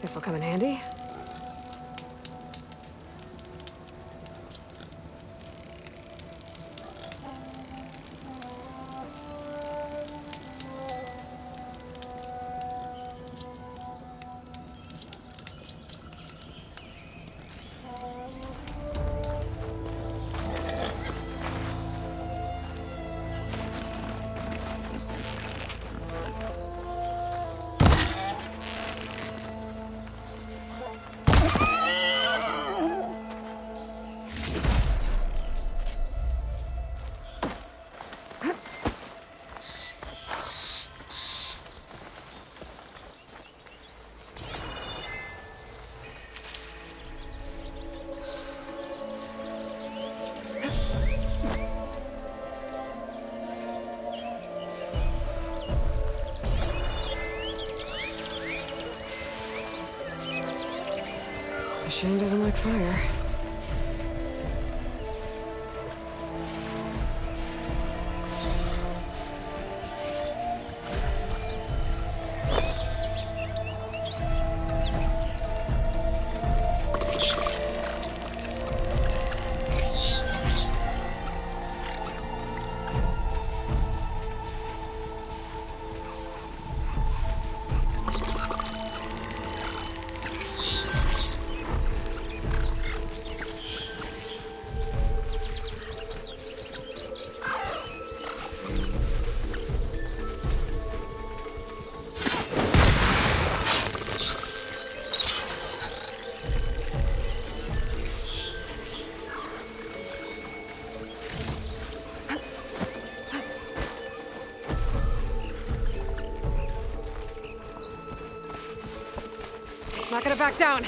This'll come in handy. Machine doesn't like fire. Not gonna back down.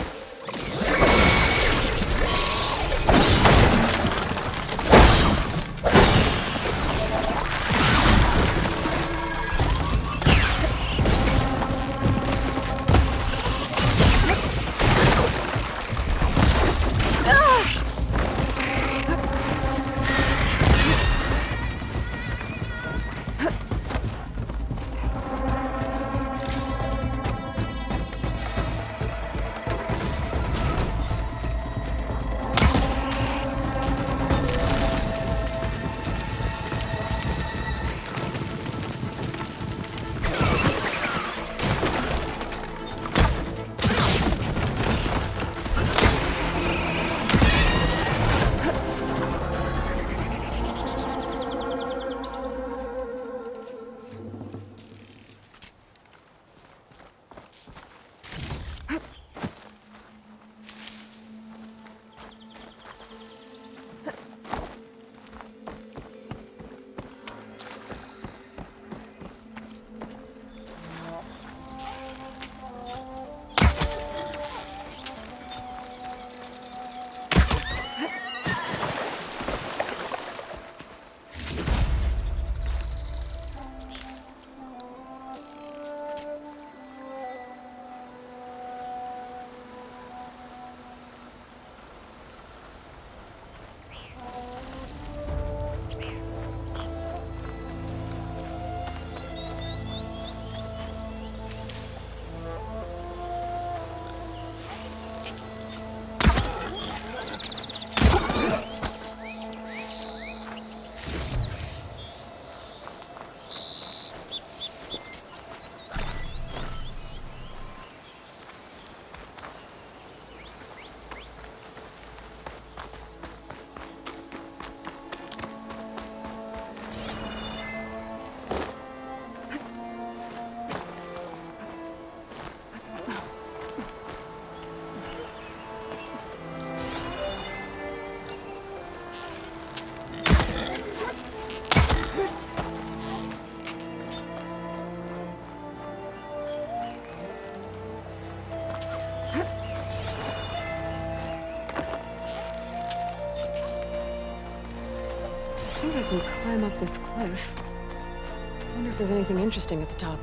I think I can climb up this cliff. I wonder if there's anything interesting at the top.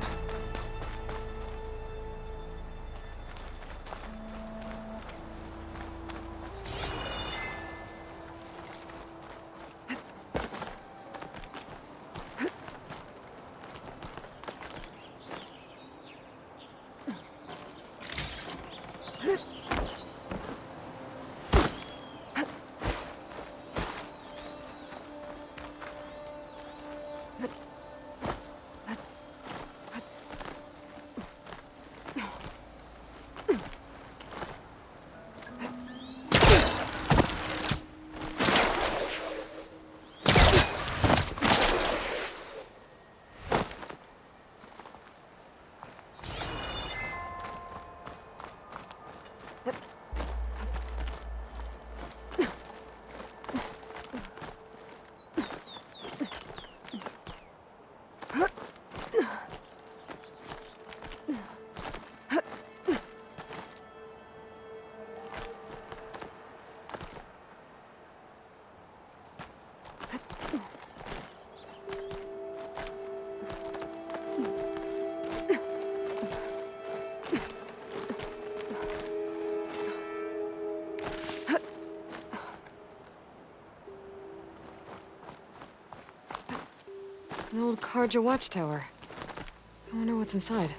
An old Karja watchtower. I wonder what's inside.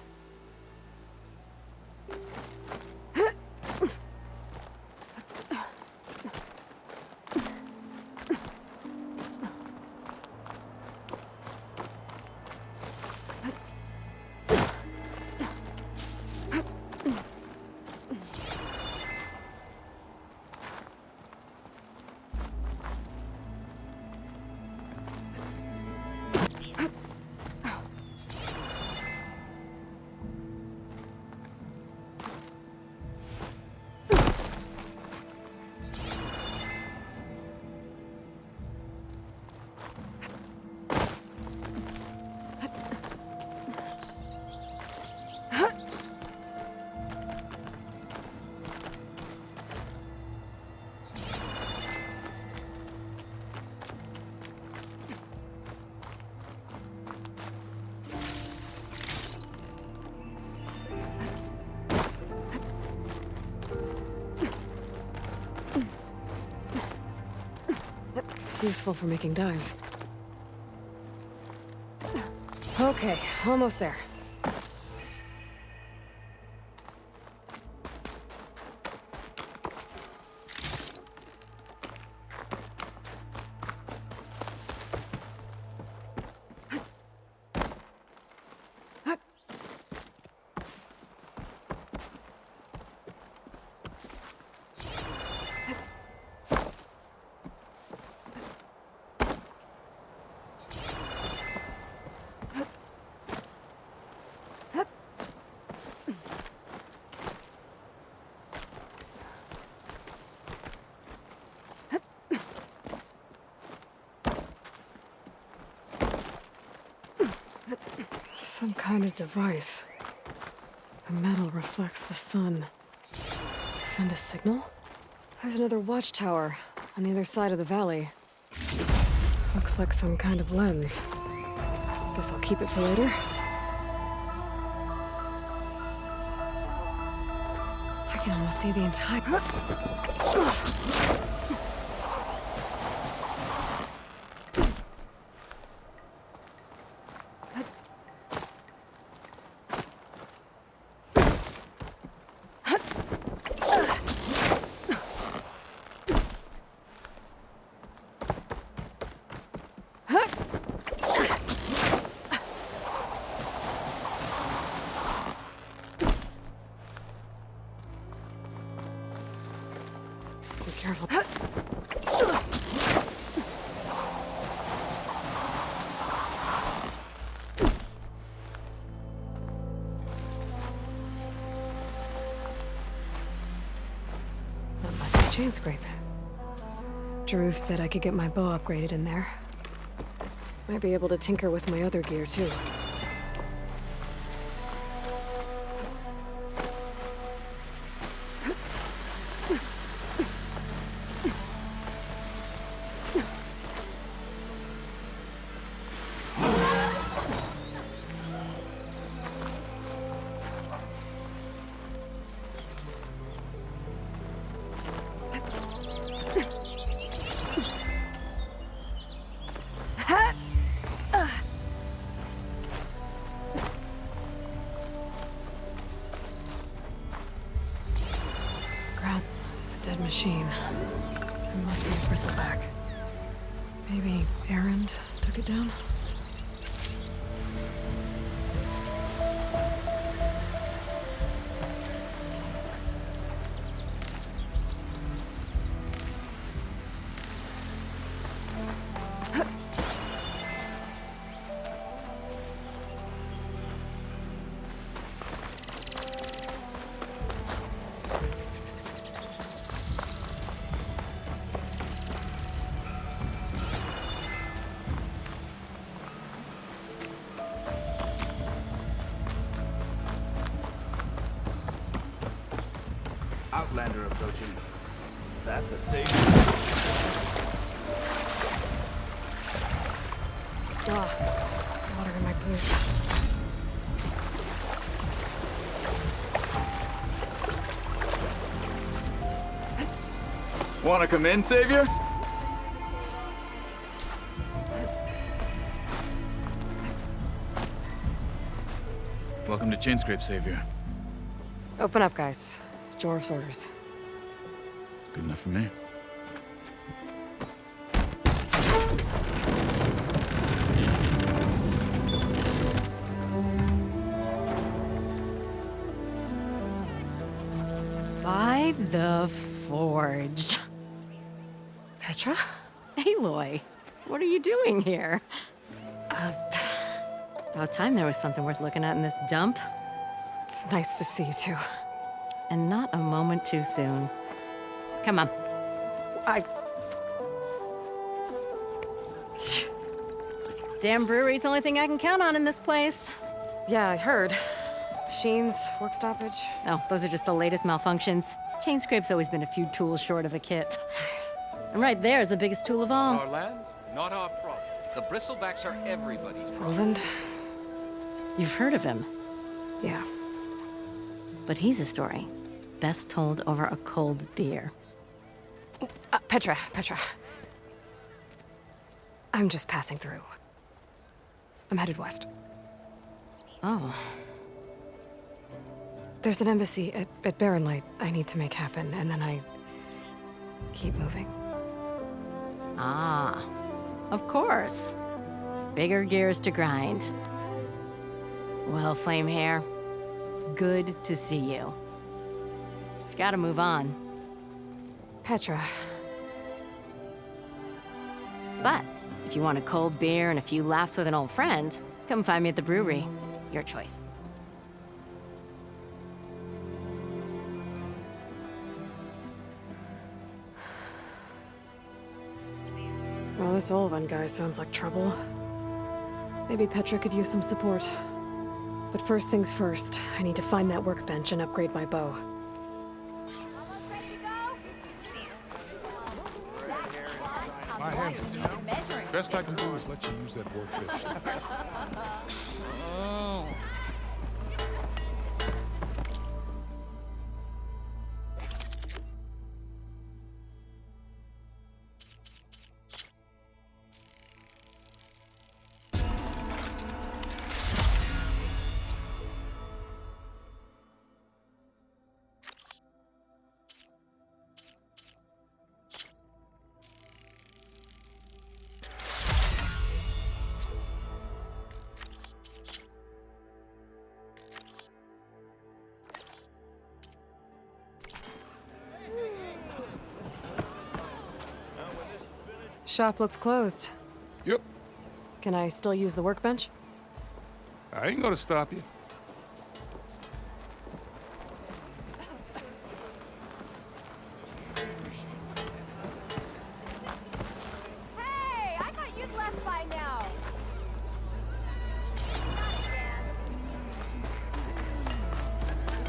Useful for making dyes. Okay, almost there. Some kind of device. The metal reflects the sun. Send a signal? There's another watchtower on the other side of the valley. Looks like some kind of lens. Guess I'll keep it for later. I can almost see the entire... Be careful. That must be a chain scrape. Jaruf said I could get my bow upgraded in there. Might be able to tinker with my other gear, too. Dead machine. It must be a bristleback. Maybe Erend took it down? Outlander approaching. That the safe? Ugh, water in my boots. Wanna come in, Savior? Welcome to Chainscrape, Savior. Open up, guys. Jorv's orders. Good enough for me. By the Forge. Petra? Aloy, what are you doing here? About time there was something worth looking at in this dump. It's nice to see you too. And not a moment too soon. Come on. Damn brewery's the only thing I can count on in this place. Yeah, I heard. Machines, work stoppage. Oh, those are just the latest malfunctions. Chainscrape's always been a few tools short of a kit. And right there is the biggest tool of all. Our land, not our problem. The bristlebacks are everybody's problem. Roland? You've heard of him, Yeah. but he's a story best told over a cold beer. Petra. I'm just passing through. I'm headed west. Oh, There's an embassy at Barrenlight I need to make happen, and then I keep moving. ah, of course. Bigger gears to grind. Well, Flamehair, good to see you. You've got to move on. Petra. But if you want a cold beer and a few laughs with an old friend, come find me at the brewery. Your choice. Well, this Olvan guy sounds like trouble. Maybe Petra could use some support. But first things first, I need to find that workbench and upgrade my bow. My hands are tied. Best I can do is let you use that workbench. Shop looks closed. Yep, Can I still use the workbench? I ain't gonna stop you. Hey, I thought you'd left by now.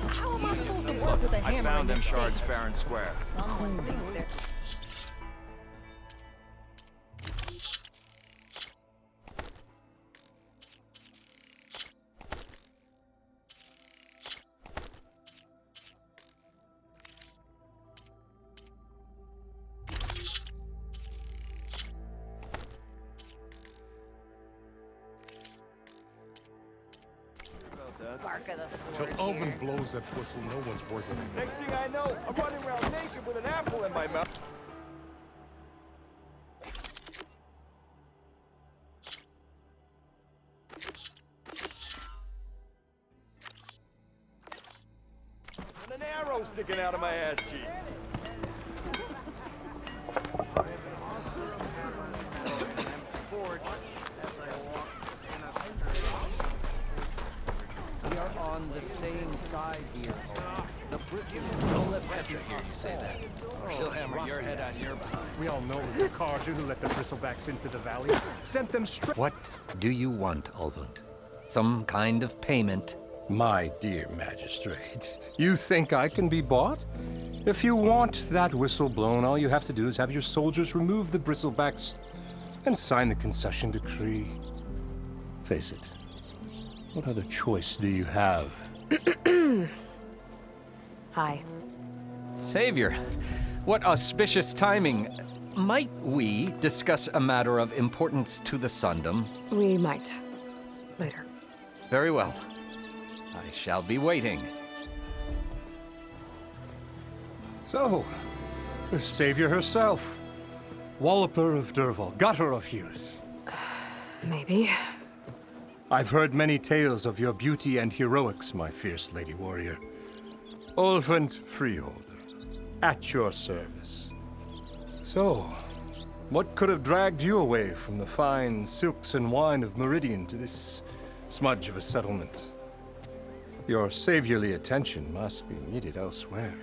How am I supposed to work with a I hammer found in them this shards state? fair and square. Someone thinks they're... Bark of the Till forge Alvin here. blows that whistle, no one's working. Next thing I know, I'm running around naked with an apple in my mouth. And an arrow sticking out of my ass cheek. We are on the same side here. The British Don't let Petra hear you say that, or she'll hammer your head on your behind. We all know the Carter who let the bristlebacks into the valley sent them straight. What do you want, Ulvund? Some kind of payment? My dear magistrate, you think I can be bought? If you want that whistle blown, all you have to do is have your soldiers remove the bristlebacks and sign the concession decree. Face it, what other choice do you have? Hi. Savior, what auspicious timing. Might we discuss a matter of importance to the Sundom? We might. Later. Very well. I shall be waiting. So, the savior herself. Walloper of Derval, gutter of Hughes. Maybe. I've heard many tales of your beauty and heroics, my fierce lady warrior. Ulvent Freeholder, at your service. So, what could have dragged you away from the fine silks and wine of Meridian to this smudge of a settlement? Your saviorly attention must be needed elsewhere.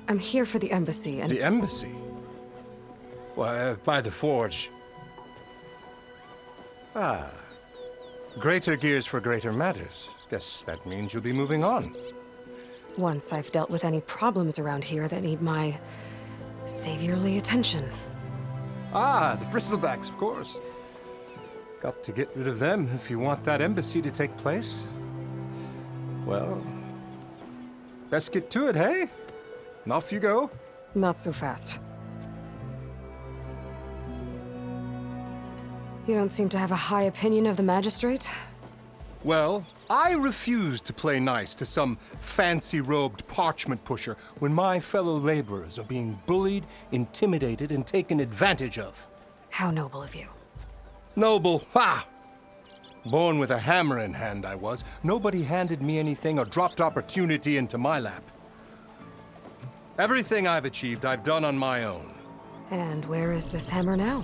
I'm here for the embassy and... The embassy? Why, by the forge. Ah. Greater gears for greater matters. Guess that means you'll be moving on. Once I've dealt with any problems around here that need my saviorly attention. Ah, the bristlebacks, of course. Got to get rid of them if you want that embassy to take place. Well, best get to it, hey? And off you go. Not so fast. You don't seem to have a high opinion of the magistrate? Well, I refuse to play nice to some fancy-robed parchment pusher when my fellow laborers are being bullied, intimidated, and taken advantage of. How noble of you. Noble, ha! Born with a hammer in hand, I was. Nobody handed me anything or dropped opportunity into my lap. Everything I've achieved, I've done on my own. And where is this hammer now?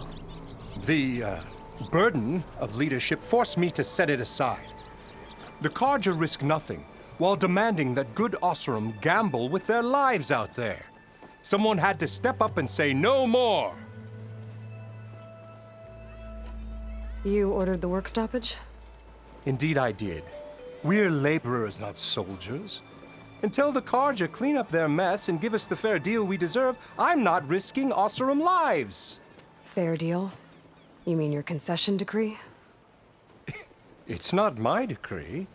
The, burden of leadership forced me to set it aside. The Carja risk nothing, while demanding that good Osseram gamble with their lives out there. Someone had to step up and say no more. You ordered the work stoppage? Indeed I did. We're laborers, not soldiers. Until the Carja clean up their mess and give us the fair deal we deserve, I'm not risking Osseram lives. Fair deal? You mean your concession decree? It's not my decree.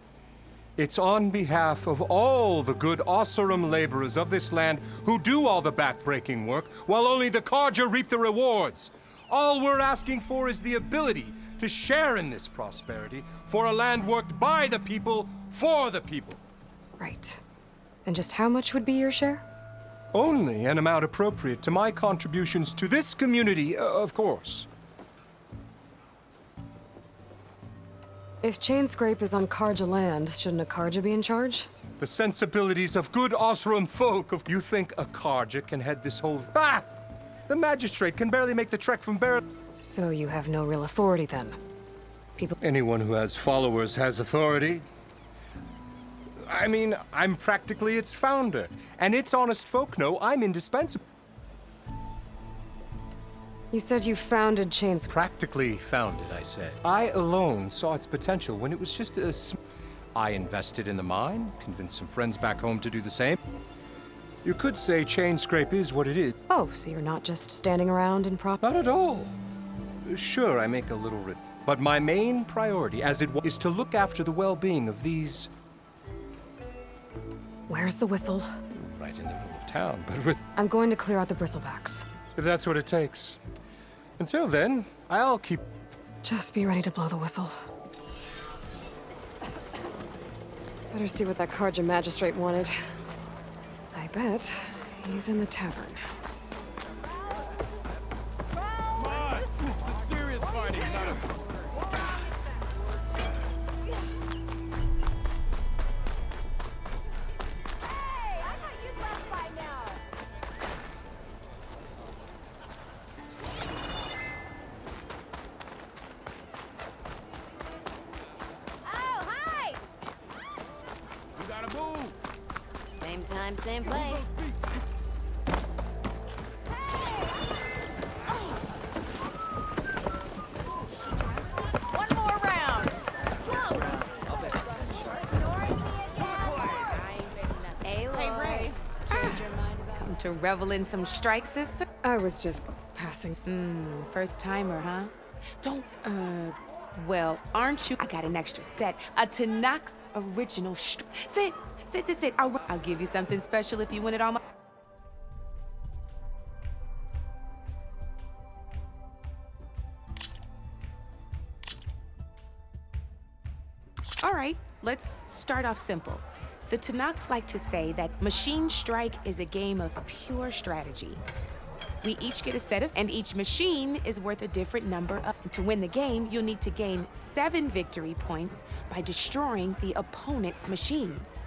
It's on behalf of all the good Osseram laborers of this land who do all the backbreaking work, while only the Carja reap the rewards. All we're asking for is the ability to share in this prosperity for a land worked by the people, for the people. Right. And just how much would be your share? Only an amount appropriate to my contributions to this community, of course. If Chainscrape is on Carja land, shouldn't a Carja be in charge? The sensibilities of good Osseram folk. You think a Carja can head this whole... Ah! The magistrate can barely make the trek from Barret. So you have no real authority then? People... Anyone who has followers has authority. I mean, I'm practically its founder. And its honest folk know I'm indispensable. You said you founded Chainscrape. Practically founded, I said. I alone saw its potential when it was just a... I invested in the mine, convinced some friends back home to do the same. You could say Chainscrape is what it is. Oh, so you're not just standing around and prop... Not at all. Sure, I make a little... But my main priority, as it was, is to look after the well-being of these... Where's the whistle? Right in the middle of town, but with... I'm going to clear out the bristlebacks. If that's what it takes. Until then, I'll keep... Just be ready to blow the whistle. Better see what that Carja magistrate wanted. I bet he's in the tavern. Come on! It's serious fighting, not a... Hey, I thought you'd left by now. Oh, hi! We gotta move! Same time, same place. One more round. Whoa! Ignoring me again? to revel in some strike system? I was just passing. First timer, huh? Don't, well, aren't you? I got an extra set. A Tanakh original Sit. I'll give you something special if you win it all. All right, let's start off simple. The Tanakh like to say that Machine Strike is a game of pure strategy. We each get a set of, and each machine is worth a different number of. To win the game, you'll need to gain 7 victory points by destroying the opponent's machines.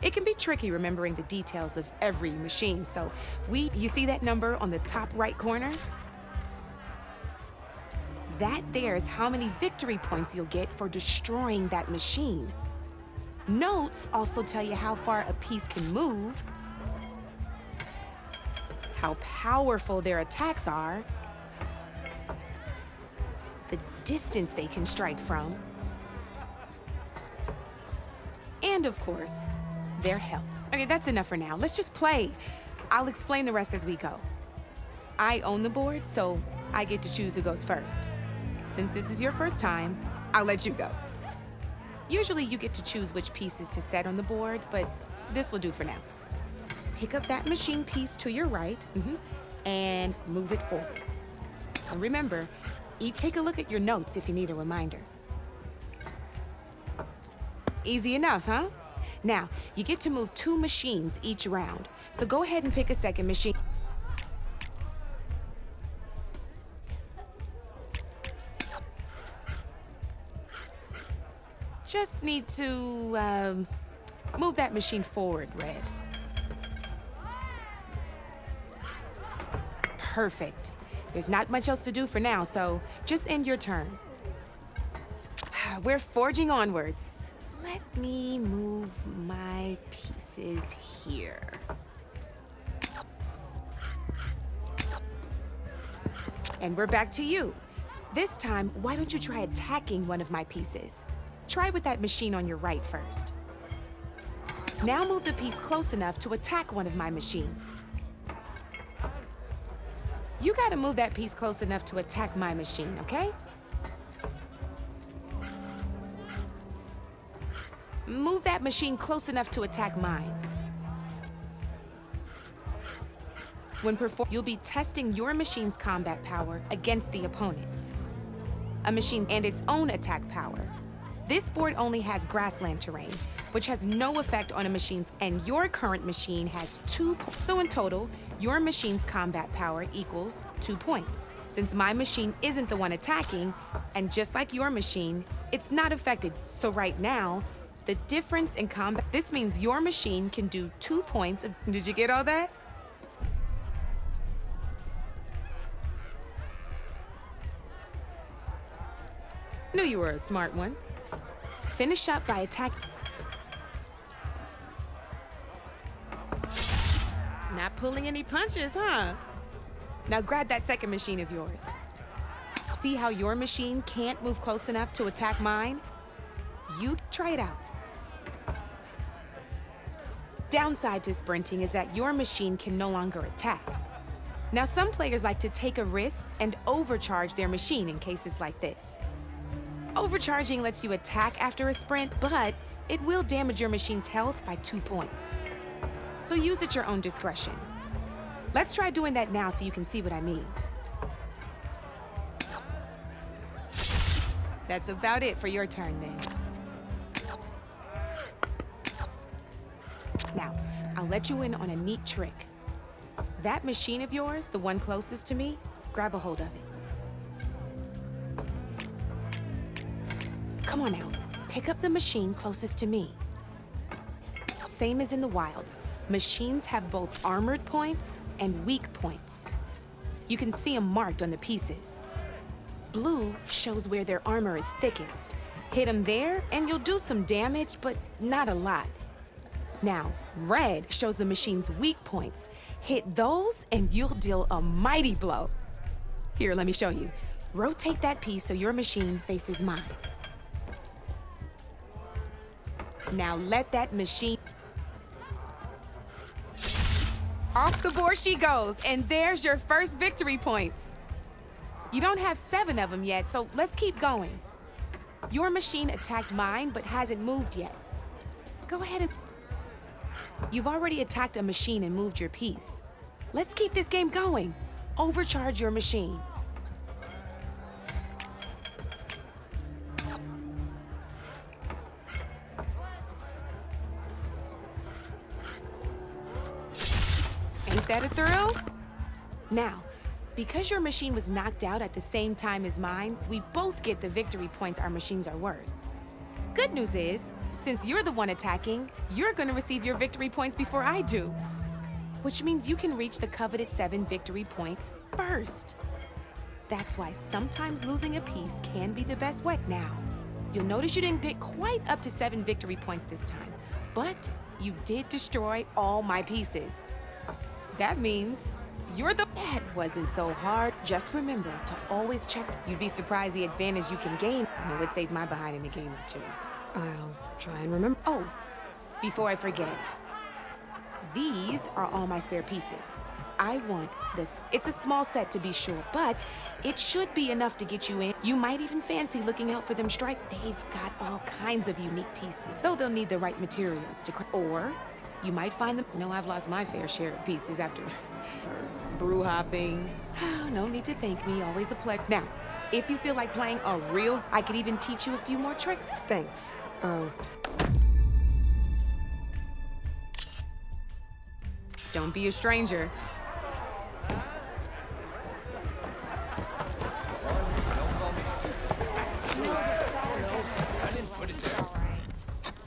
It can be tricky remembering the details of every machine, so you see that number on the top right corner? That there is how many victory points you'll get for destroying that machine. Notes also tell you how far a piece can move, how powerful their attacks are, the distance they can strike from, and of course, their health. Okay, that's enough for now. Let's just play. I'll explain the rest as we go. I own the board, so I get to choose who goes first. Since this is your first time, I'll let you go. Usually you get to choose which pieces to set on the board, but this will do for now. Pick up that machine piece to your right, and move it forward. And remember, take a look at your notes if you need a reminder. Easy enough, huh? Now, you get to move 2 machines each round, so go ahead and pick a second machine. Just need to, move that machine forward, Red. Perfect. There's not much else to do for now, so just end your turn. We're forging onwards. Let me move my pieces here. And we're back to you. This time, why don't you try attacking one of my pieces? Try with that machine on your right first. Now move the piece close enough to attack one of my machines. You gotta move that piece close enough to attack my machine, okay? Move that machine close enough to attack mine. When you'll be testing your machine's combat power against the opponent's. A machine and its own attack power. This board only has grassland terrain, which has no effect on a machine's, and your current machine has 2 points. So in total, your machine's combat power equals 2 points. Since my machine isn't the one attacking, and just like your machine, it's not affected. So right now, the difference in combat, this means your machine can do 2 points of, did you get all that? Knew you were a smart one. Finish up by attacking. Not pulling any punches, huh? Now grab that second machine of yours. See how your machine can't move close enough to attack mine? You try it out. Downside to sprinting is that your machine can no longer attack. Now some players like to take a risk and overcharge their machine in cases like this. Overcharging lets you attack after a sprint, but it will damage your machine's health by 2 points. So use at your own discretion. Let's try doing that now so you can see what I mean. That's about it for your turn then. Now, I'll let you in on a neat trick. That machine of yours, the one closest to me, grab a hold of it. Come on now, pick up the machine closest to me. Same as in the wilds, machines have both armored points and weak points. You can see them marked on the pieces. Blue shows where their armor is thickest. Hit them there and you'll do some damage, but not a lot. Now, red shows the machine's weak points. Hit those and you'll deal a mighty blow. Here, let me show you. Rotate that piece so your machine faces mine. Now let that machine... Off the board she goes, and there's your first victory points. You don't have 7 of them yet, so let's keep going. Your machine attacked mine, but hasn't moved yet. Go ahead and... You've already attacked a machine and moved your piece. Let's keep this game going. Overcharge your machine. Ain't that a thrill? Now, because your machine was knocked out at the same time as mine, we both get the victory points our machines are worth. Good news is, since you're the one attacking, you're gonna receive your victory points before I do. Which means you can reach the coveted 7 victory points first. That's why sometimes losing a piece can be the best way. Now, you'll notice you didn't get quite up to 7 victory points this time, but you did destroy all my pieces. That means you're the... That wasn't so hard. Just remember to always check. You'd be surprised the advantage you can gain, and it would save my behind in a game or 2. I'll try and remember. Oh, before I forget, these are all my spare pieces. I want this. It's a small set to be sure, but it should be enough to get you in. You might even fancy looking out for them strike. They've got all kinds of unique pieces, though they'll need the right materials to or you might find them. No, I've lost my fair share of pieces after brew hopping. No need to thank me, always a pleasure. Now, if you feel like playing a real, I could even teach you a few more tricks. Thanks. Oh. Don't be a stranger.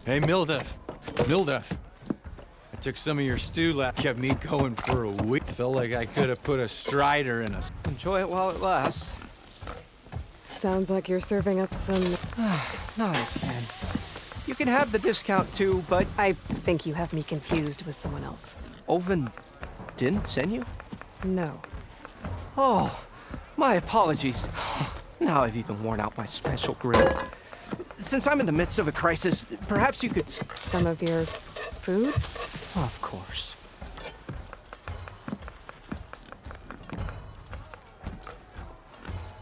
Hey, Mildef. I took some of your stew last. Kept me going for a week. Felt like I could have put a Strider in a... Enjoy it while it lasts. Sounds like you're serving up some... Nice, man. You can have the discount too, but... I think you have me confused with someone else. Olvin didn't send you? No. Oh, my apologies. Now I've even worn out my special grill. Since I'm in the midst of a crisis, perhaps you could... Some of your food? Of course.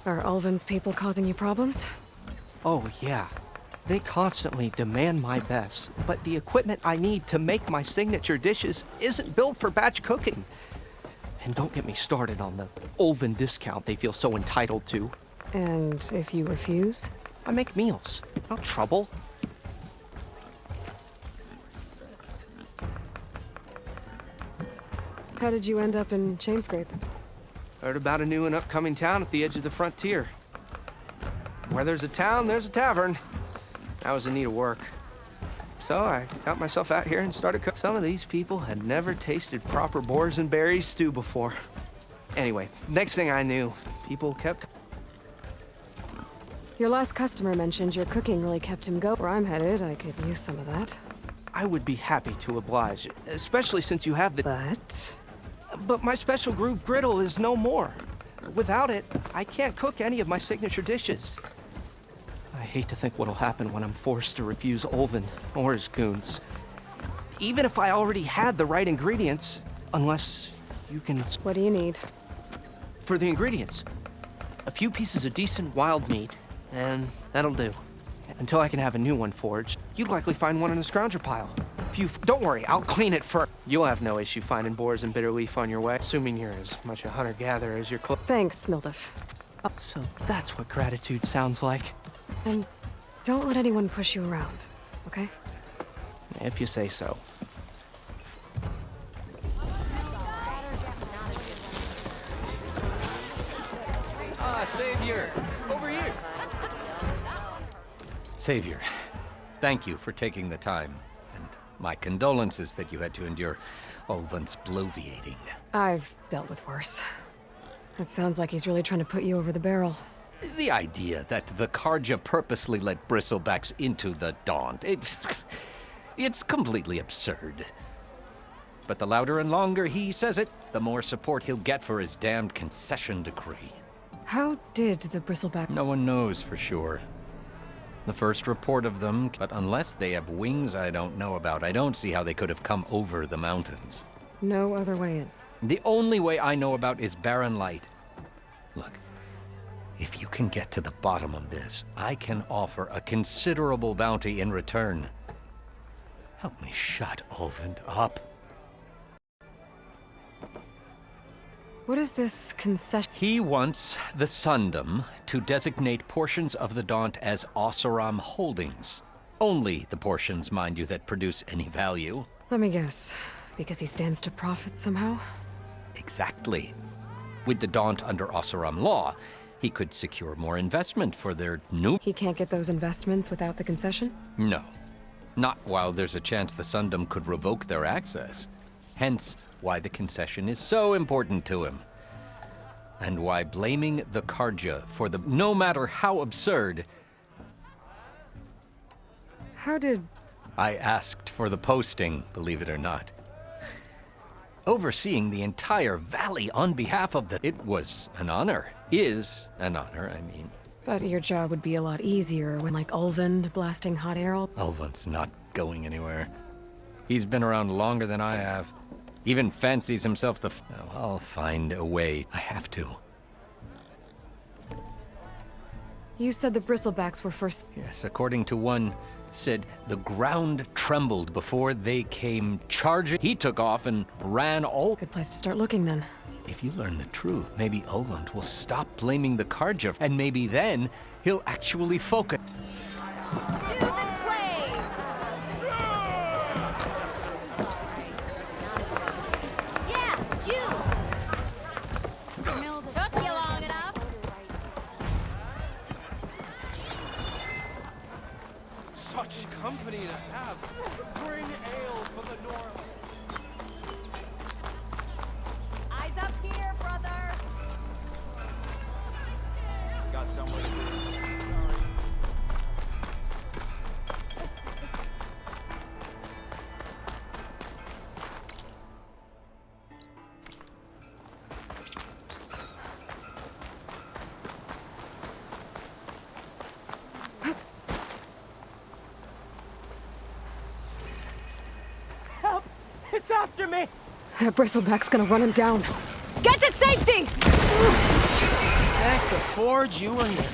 Are Ulvin's people causing you problems? Oh, yeah. They constantly demand my best, but the equipment I need to make my signature dishes isn't built for batch cooking. And don't get me started on the Ulvin discount they feel so entitled to. And if you refuse? I make meals. No trouble. How did you end up in Chainscrape? Heard about a new and upcoming town at the edge of the frontier. Where there's a town, there's a tavern. I was in need of work. So I got myself out here and started cooking. Some of these people had never tasted proper boars and berries stew before. Anyway, next thing I knew, people kept... Your last customer mentioned your cooking really kept him going. Where I'm headed, I could use some of that. I would be happy to oblige, especially since you have the... But my special groove griddle is no more. Without it, I can't cook any of my signature dishes. I hate to think what'll happen when I'm forced to refuse Ulvin or his goons. Even if I already had the right ingredients, unless you can... What do you need? For the ingredients, a few pieces of decent wild meat, and that'll do. Until I can have a new one forged, you'd likely find one in the scrounger pile. Don't worry, I'll clean it first. You'll have no issue finding boars and bitter leaf on your way, assuming you're as much a hunter-gatherer as your clothes. Thanks, Mildef. So that's what gratitude sounds like. And don't let anyone push you around, okay? If you say so. Ah, Savior! Over here! Savior, thank you for taking the time. And my condolences that you had to endure Ulvin's bloviating. I've dealt with worse. It sounds like he's really trying to put you over the barrel. The idea that the Carja purposely let bristlebacks into the Daunt, it's completely absurd. But the louder and longer he says it, the more support he'll get for his damned concession decree. How did the bristleback... No one knows for sure. The first report of them, but unless they have wings I don't know about, I don't see how they could have come over the mountains. No other way in. The only way I know about is barren light. Look, if you can get to the bottom of this, I can offer a considerable bounty in return. Help me shut Ulvund up. What is this concession? He wants the Sundom to designate portions of the Daunt as Oseram holdings. Only the portions, mind you, that produce any value. Let me guess. Because he stands to profit somehow? Exactly. With the Daunt under Oseram law, he could secure more investment for their new... He can't get those investments without the concession? No. Not while there's a chance the Sundom could revoke their access. Hence, why the concession is so important to him. And why blaming the Karja for the... no matter how absurd... How did... I asked for the posting, believe it or not. Overseeing the entire valley on behalf of the... It was an honor. Is an honor, I mean. But your job would be a lot easier when, like, Ulvund blasting hot air all... Ulvund's not going anywhere. He's been around longer than I have. Even fancies himself the... Oh, I'll find a way. I have to. You said the Bristlebacks were first... Yes, according to one, said the ground trembled before they came charging. He took off and ran all... Good place to start looking, then. If you learn the truth, maybe Ulvund will stop blaming the Karja, and maybe then he'll actually focus. Such company to have. Bring ale from the north. Eyes up here, brother. Got somewhere to be. It's after me! That Bristleback's gonna run him down. Get to safety! Thank the Forge you were here.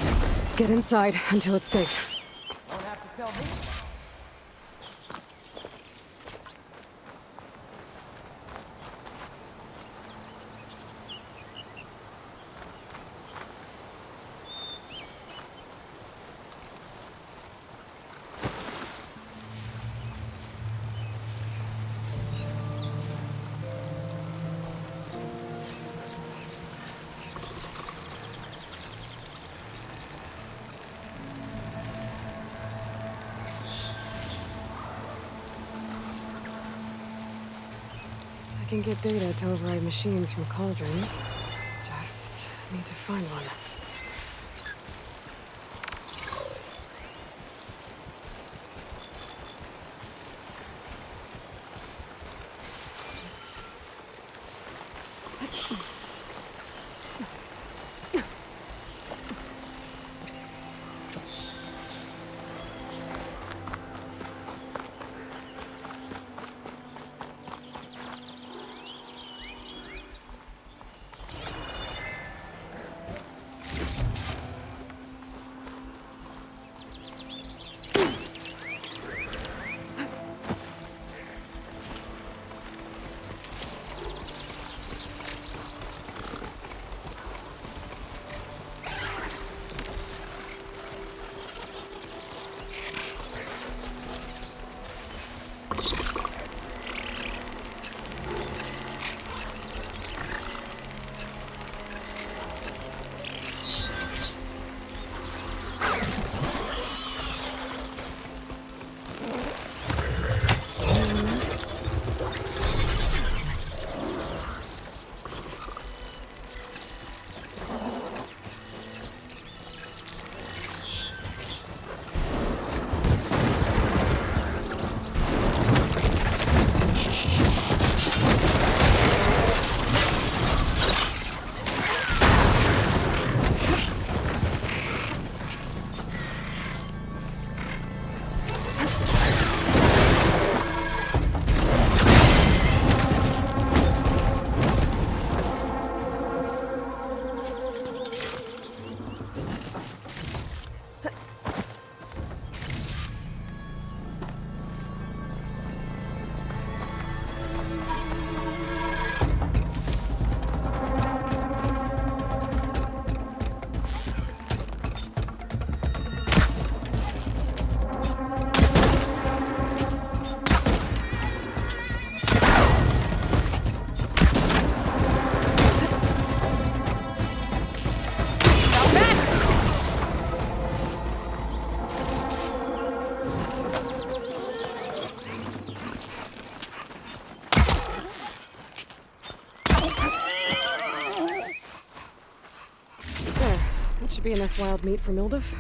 Get inside until it's safe. Don't have to tell me. I can get data to override machines from cauldrons. Just need to find one. be enough wild meat for Mildif?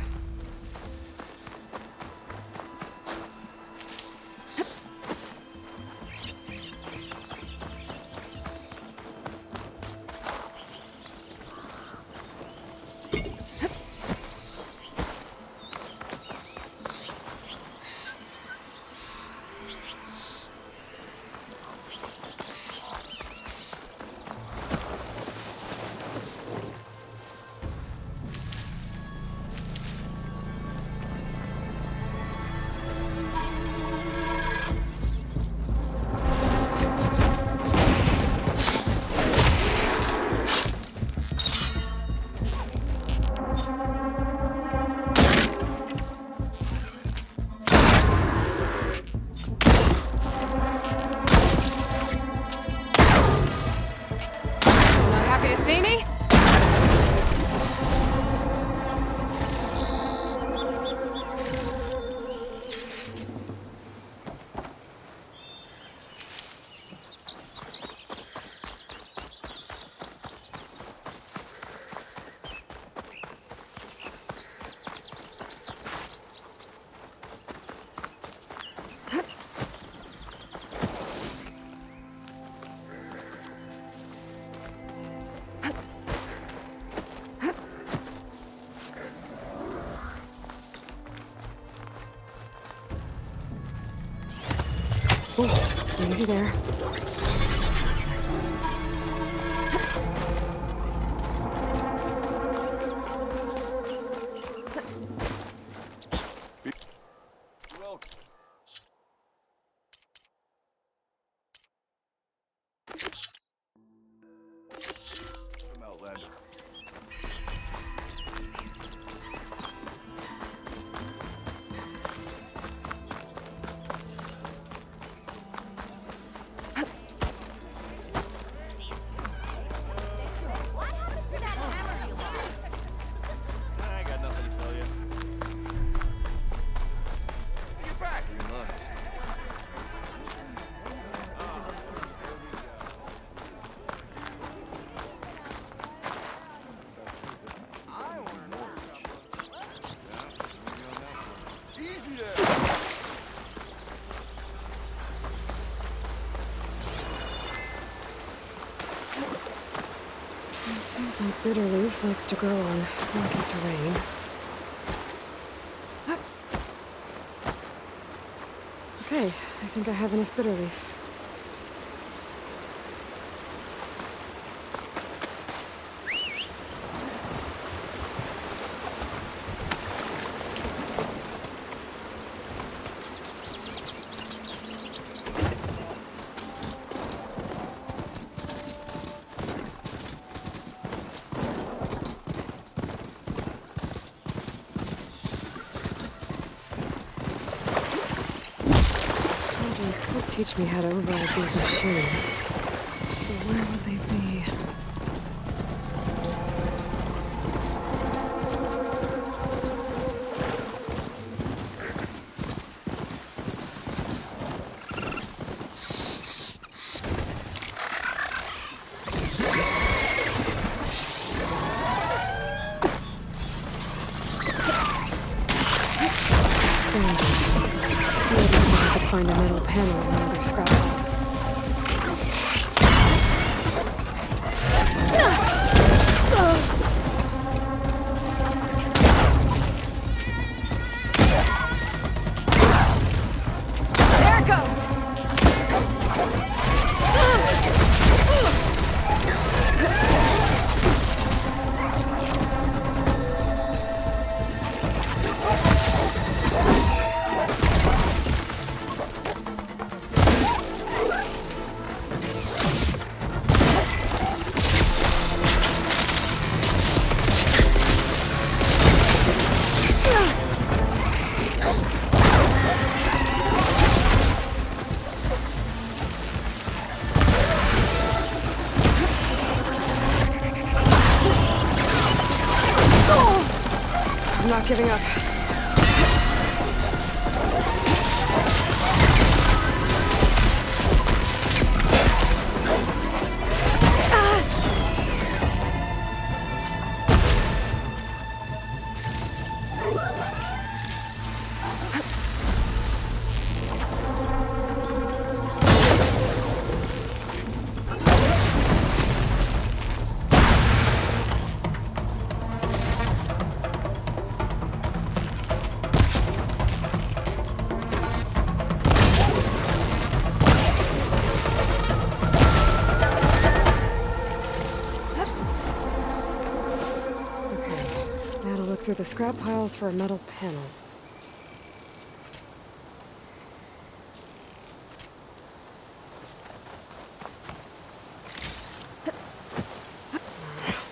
See me? Easy there. Seems like Bitterleaf likes to grow on rocky terrain. Okay, I think I have enough Bitterleaf. Could teach me how to override these machines. But where would they be? Find a metal panel in one of their scrap piles. There it goes! I'm not giving up. through the scrap piles for a metal panel.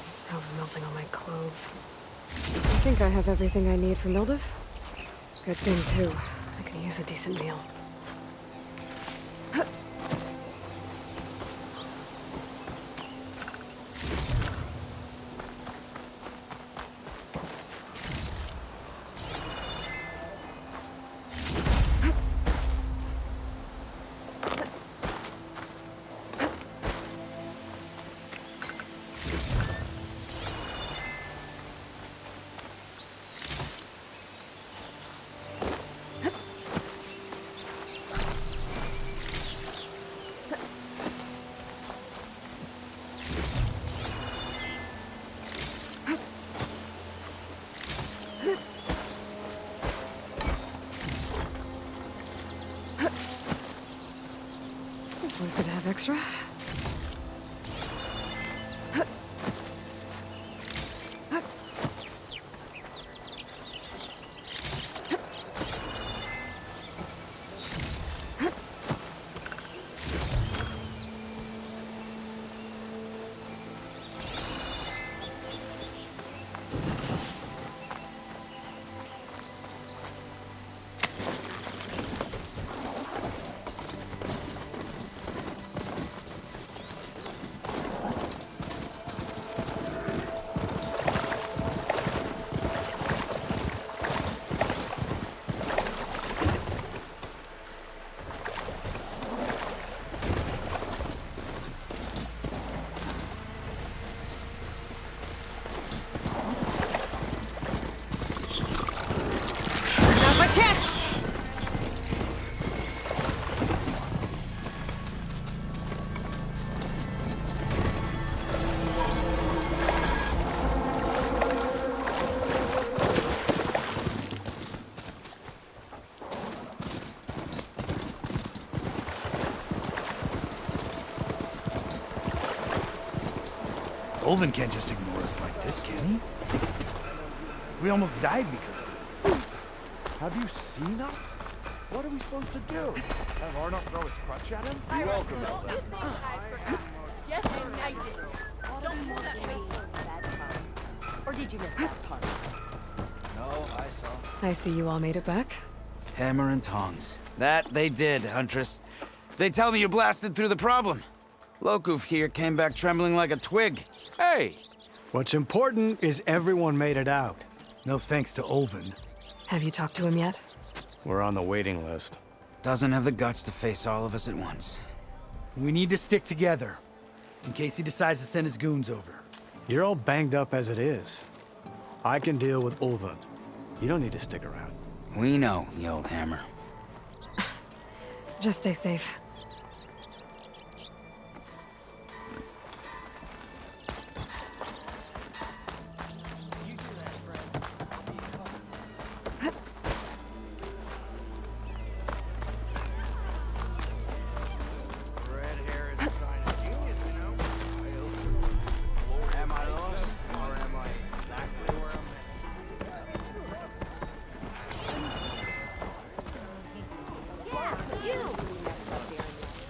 Snow's melting on my clothes. I think I have everything I need for Mildiv. Good thing, too. I can use a decent meal. Always good to have extra. Olvin can't just ignore us like this, can he? We almost died because of it. Have you seen us? What are we supposed to do? Have Arnott throw his crutch at him? You're welcome. Yes, I did. Don't pull that way. Or did you miss that part? No, I saw. I see you all made it back. Hammer and tongs. That they did, Huntress. They tell me you blasted through the problem. Lokuf here came back trembling like a twig. Hey! What's important is everyone made it out. No thanks to Olvin. Have you talked to him yet? We're on the waiting list. Doesn't have the guts to face all of us at once. We need to stick together, in case he decides to send his goons over. You're all banged up as it is. I can deal with Olvin. You don't need to stick around. We know, you old hammer. Just stay safe.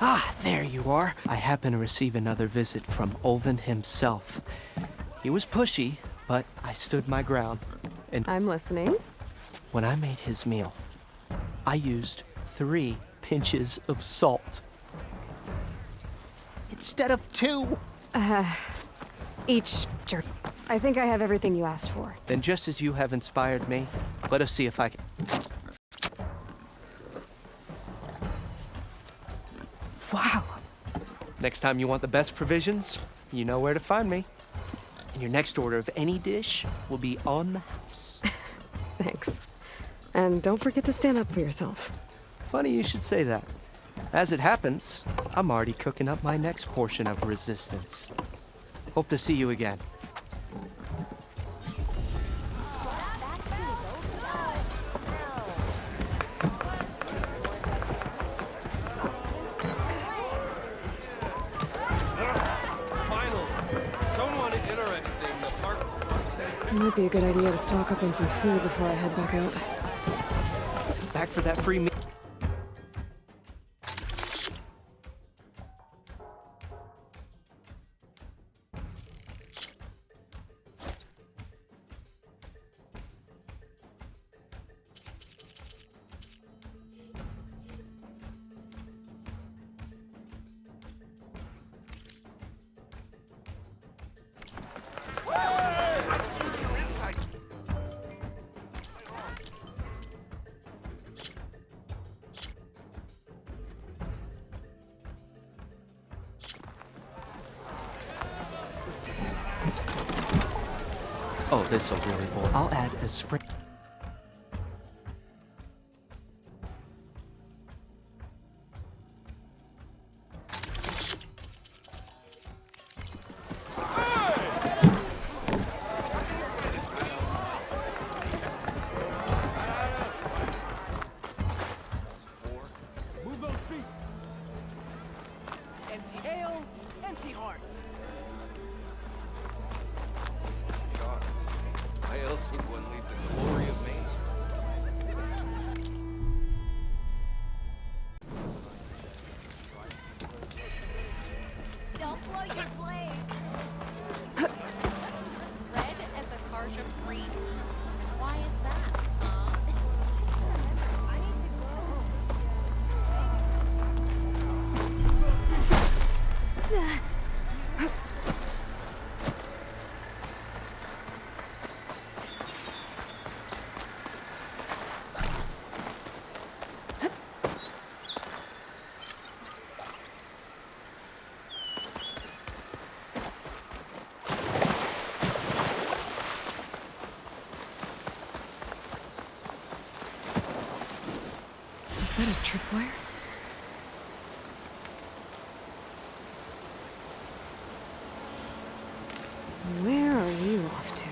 Ah, there you are. I happen to receive another visit from Olvin himself. He was pushy, but I stood my ground. And I'm listening. when I made his meal, I used 3 pinches of salt. Instead of 2. Each jerk. I think I have everything you asked for. Then just as you have inspired me, let us see if I can... Wow. Next time you want the best provisions, you know where to find me. And your next order of any dish will be on the house. Thanks. And don't forget to stand up for yourself. Funny you should say that. As it happens, I'm already cooking up my next portion of resistance. Hope to see you again. Might be a good idea to stock up on some food before I head back out. Back for that free meal. Oh, this'll really boil. I'll add a spring. Move those feet. Empty ale, empty heart. Why else would one leave the glory of Main Don't blow your blade. Red as a Karja priest? Why is that? I need to Is that a tripwire? Where are you off to?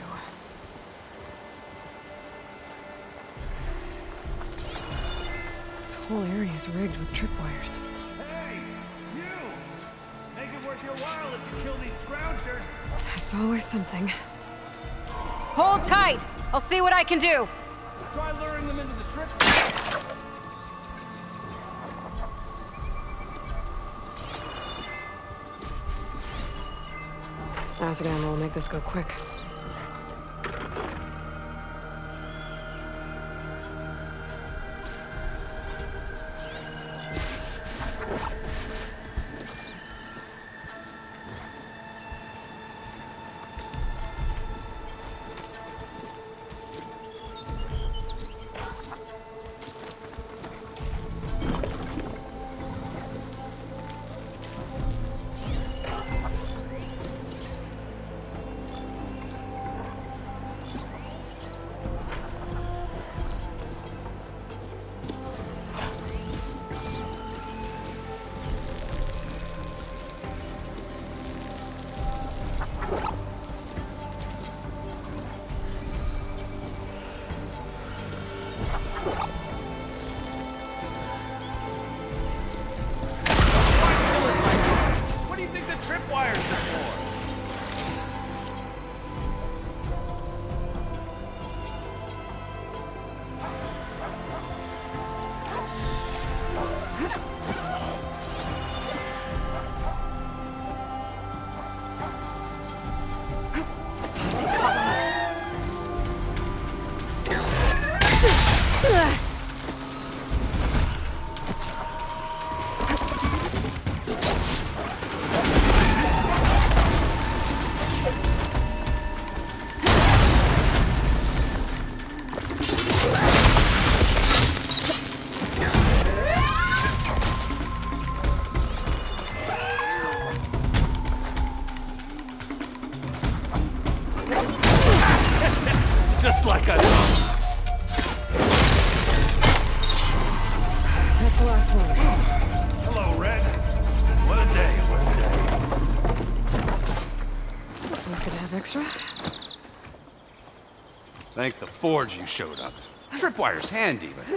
This whole area is rigged with tripwires. Hey, you! Make it worth your while if you kill these scroungers. It's always something. Hold tight! I'll see what I can do! Try luring them into the trip. Acid ammo will make this go quick. What do you think the tripwires are for? Just like I thought. That's the last one. Hello, Red. What a day, what a day. Someone's gonna have extra? Thank the Forge you showed up. Tripwire's handy, but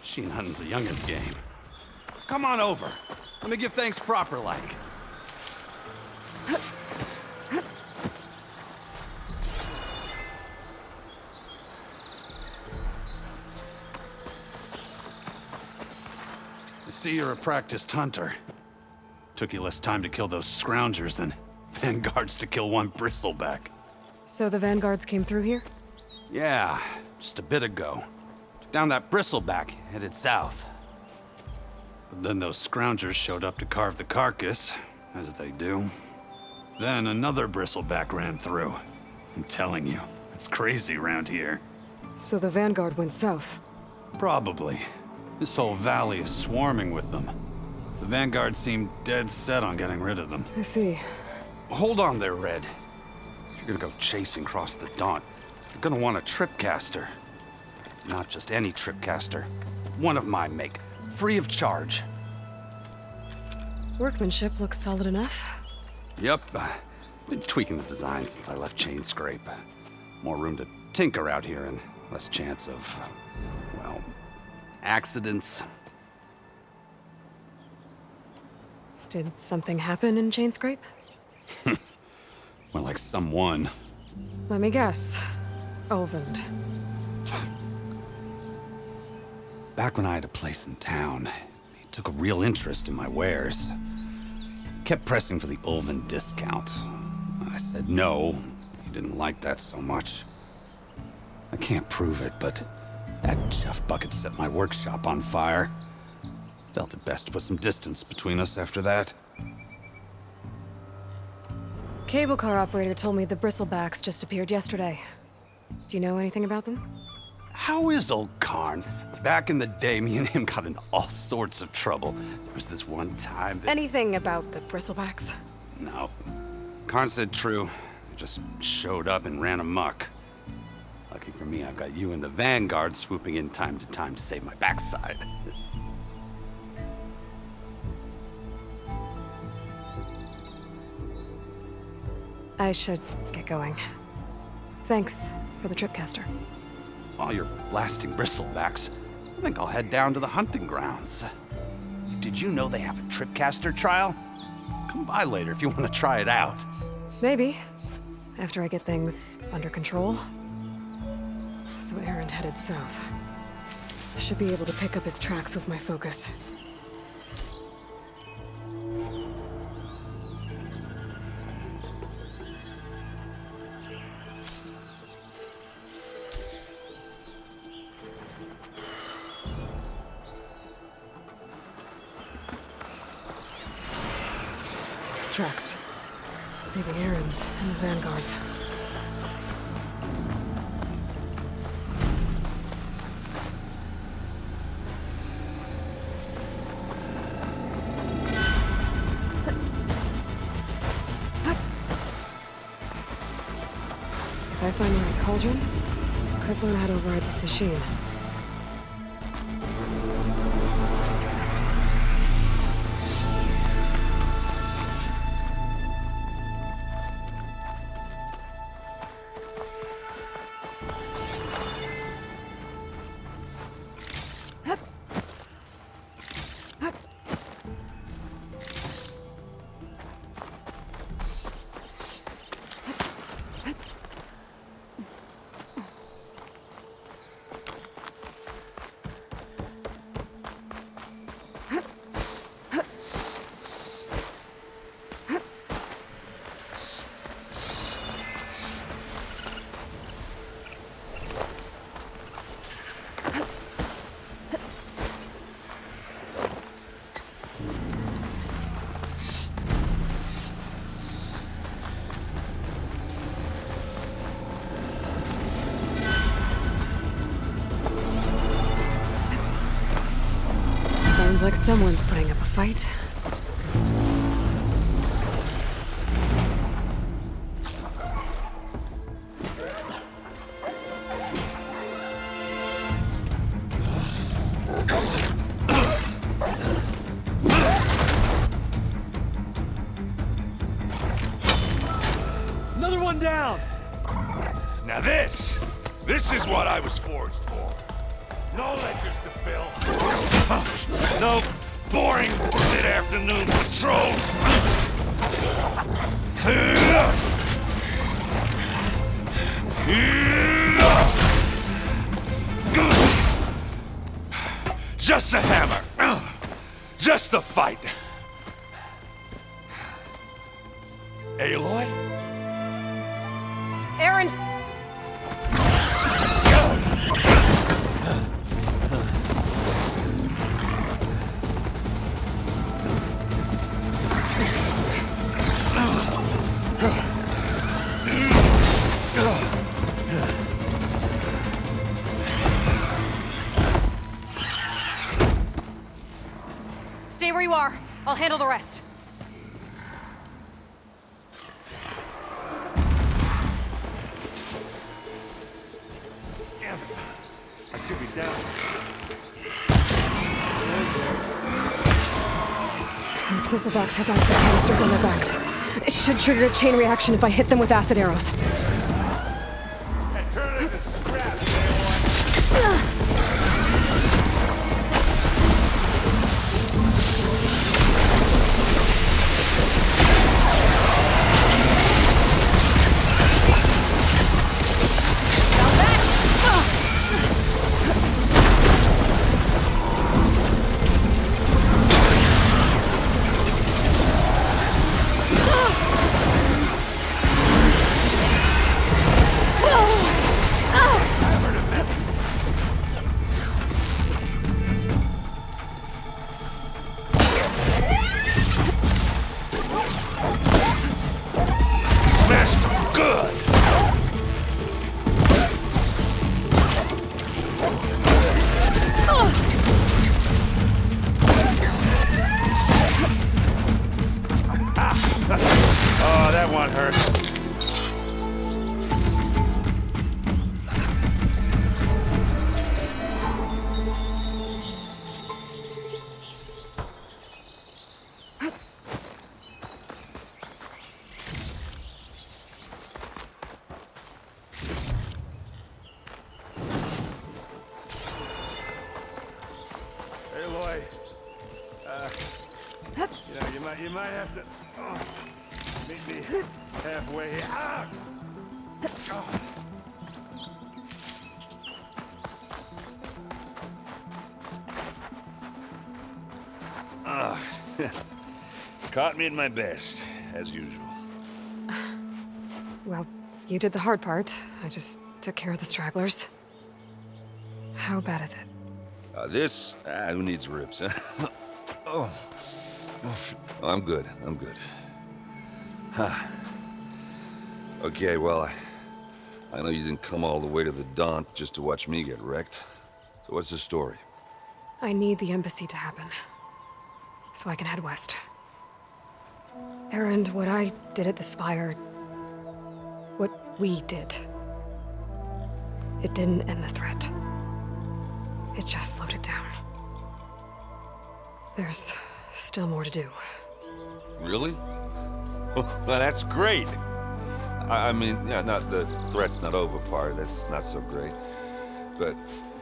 machine hunting's a youngin's game. Come on over. Let me give thanks proper like. See, you're a practiced hunter. Took you less time to kill those scroungers than vanguards to kill one bristleback. So the vanguards came through here? Yeah, just a bit ago. Down that bristleback, headed south. But then those scroungers showed up to carve the carcass, as they do. Then another bristleback ran through. I'm telling you, it's crazy around here. So the vanguard went south? Probably. This whole valley is swarming with them. The vanguard seemed dead set on getting rid of them. I see. Hold on there, Red. If you're gonna go chasing across the Daunt, you're gonna want a tripcaster. Not just any tripcaster. One of my make. Free of charge. Workmanship looks solid enough. Yep. Been tweaking the design since I left Chainscrape. More room to tinker out here and less chance of, well, accidents. Did something happen in Chainscrape? More like someone. Let me guess. Ulvund. Back when I had a place in town, he took a real interest in my wares. Kept pressing for the Ulvund discount. I said no. He didn't like that so much. I can't prove it, but that chuff bucket set my workshop on fire. Felt it best to put some distance between us after that. Cable car operator told me the bristlebacks just appeared yesterday. Do you know anything about them? How is old Karn? Back in the day, me and him got into all sorts of trouble. There was this one time that... Anything about the bristlebacks? No. Karn said true. They just showed up and ran amok. Lucky for me, I've got you and the Vanguard swooping in time to save my backside. I should get going. Thanks for the tripcaster. While you're blasting bristlebacks, I think I'll head down to the hunting grounds. Did you know they have a tripcaster trial? Come by later if you want to try it out. Maybe. After I get things under control. So Erend headed south. I should be able to pick up his tracks with my focus. Tracks. Leaving Erend's and the Vanguard's. If I find the right cauldron, I could learn how to ride this machine. Sounds like someone's putting up a fight. Another one down! Now this is what I was forged for. No ledgers to fill. No boring mid-afternoon patrols. Just a hammer. Just the fight. Aloy? Erend! Stay where you are. I'll handle the rest. Damn it. I should be down. Those bristlebacks have acid canisters on their backs. It should trigger a chain reaction if I hit them with acid arrows. Oh, that one hurt. Aloy, you might have to meet me halfway. Ah! Oh. Caught me at my best, as usual. Well, you did the hard part. I just took care of the stragglers. How bad is it? Who needs ribs? Oh. I'm good. Huh. Okay, well, I know you didn't come all the way to the Daunt just to watch me get wrecked. So what's the story? I need the embassy to happen, so I can head west. Erend, what I did at the Spire, what we did, it didn't end the threat. It just slowed it down. There's still more to do. Really? Well, that's great. I mean, yeah, not the threat's not over part. That's not so great. But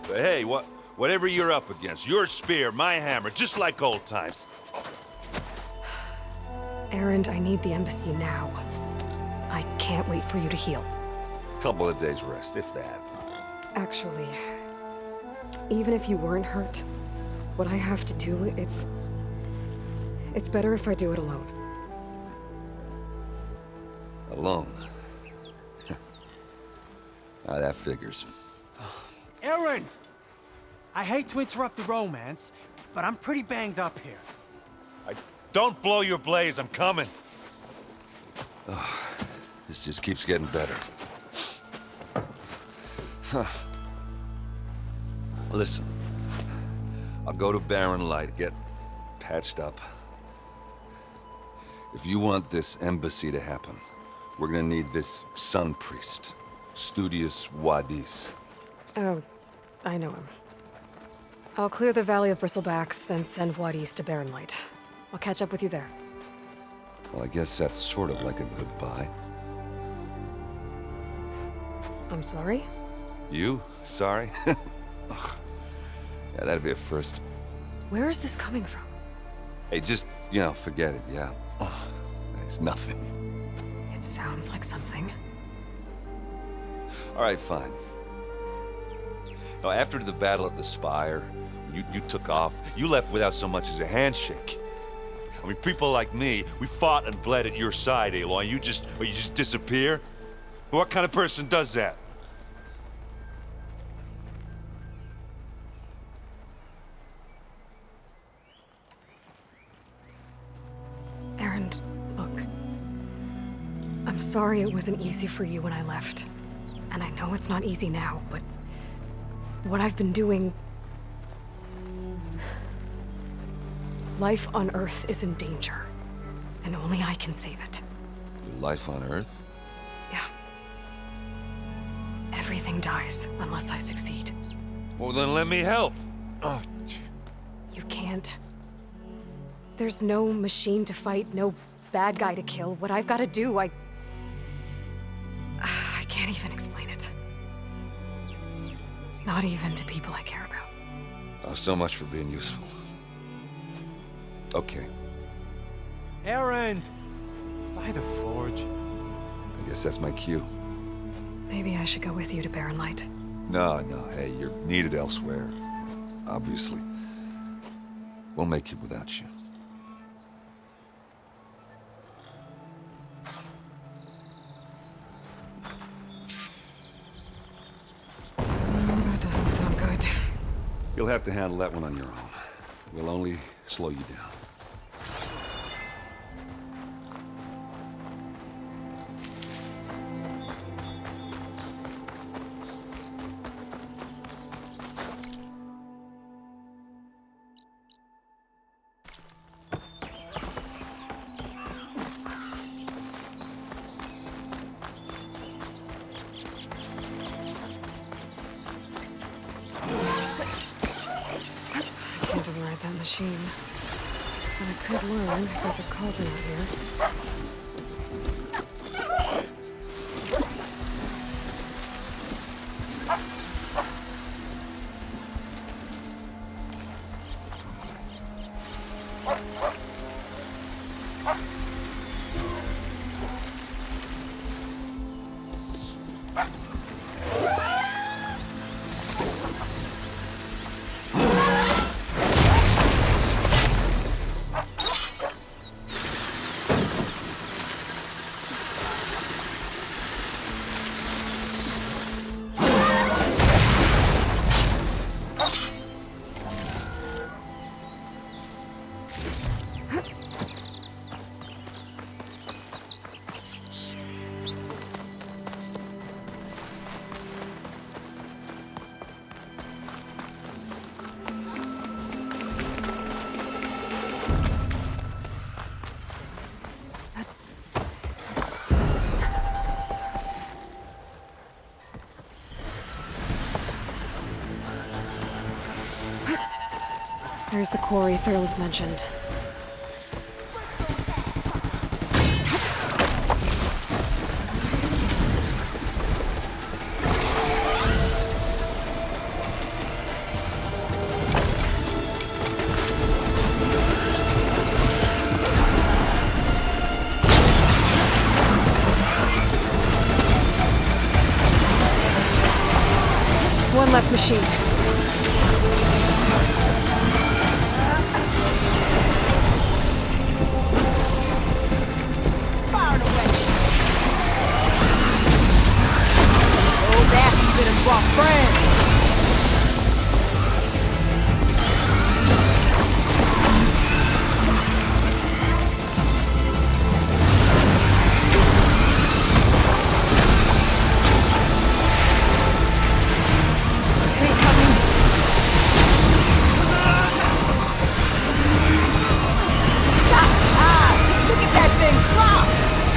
hey, whatever you're up against, your spear, my hammer, just like old times. Erend, I need the embassy now. I can't wait for you to heal. Couple of days rest, if that. Actually, even if you weren't hurt, what I have to do, it's better if I do it alone. Alone? That figures. Erend! I hate to interrupt the romance, but I'm pretty banged up here. Don't blow your blaze, I'm coming. This just keeps getting better. Huh. Listen, I'll go to Barren Light, get patched up. If you want this embassy to happen, we're gonna need this Sun Priest, Studius Wadis. Oh, I know him. I'll clear the Valley of Bristlebacks, then send Wadis to Barren Light. I'll catch up with you there. Well, I guess that's sort of like a goodbye. I'm sorry? You? Sorry? Ugh. Yeah, that'd be a first. Where is this coming from? Hey, just, forget it, yeah? Oh, it's nothing. It sounds like something. All right, fine. Now, after the battle at the Spire, You took off. You left without so much as a handshake. I mean, people like me, we fought and bled at your side, Aloy. You just disappear? What kind of person does that? Erend, look. I'm sorry it wasn't easy for you when I left. And I know it's not easy now, but what I've been doing... Life on Earth is in danger, and only I can save it. Your life on Earth? Yeah. Everything dies unless I succeed. Well, then let me help. You can't. There's no machine to fight, no bad guy to kill. What I've got to do, I can't even explain it. Not even to people I care about. Oh, so much for being useful. Okay. Erend! By the forge. I guess that's my cue. Maybe I should go with you to Barren Light. No, hey, you're needed elsewhere. Obviously. We'll make it without you. That doesn't sound good. You'll have to handle that one on your own. We'll only slow you down. Can't override that machine. But I could learn if there's a cauldron out here. There's the quarry Thurles mentioned. One less machine.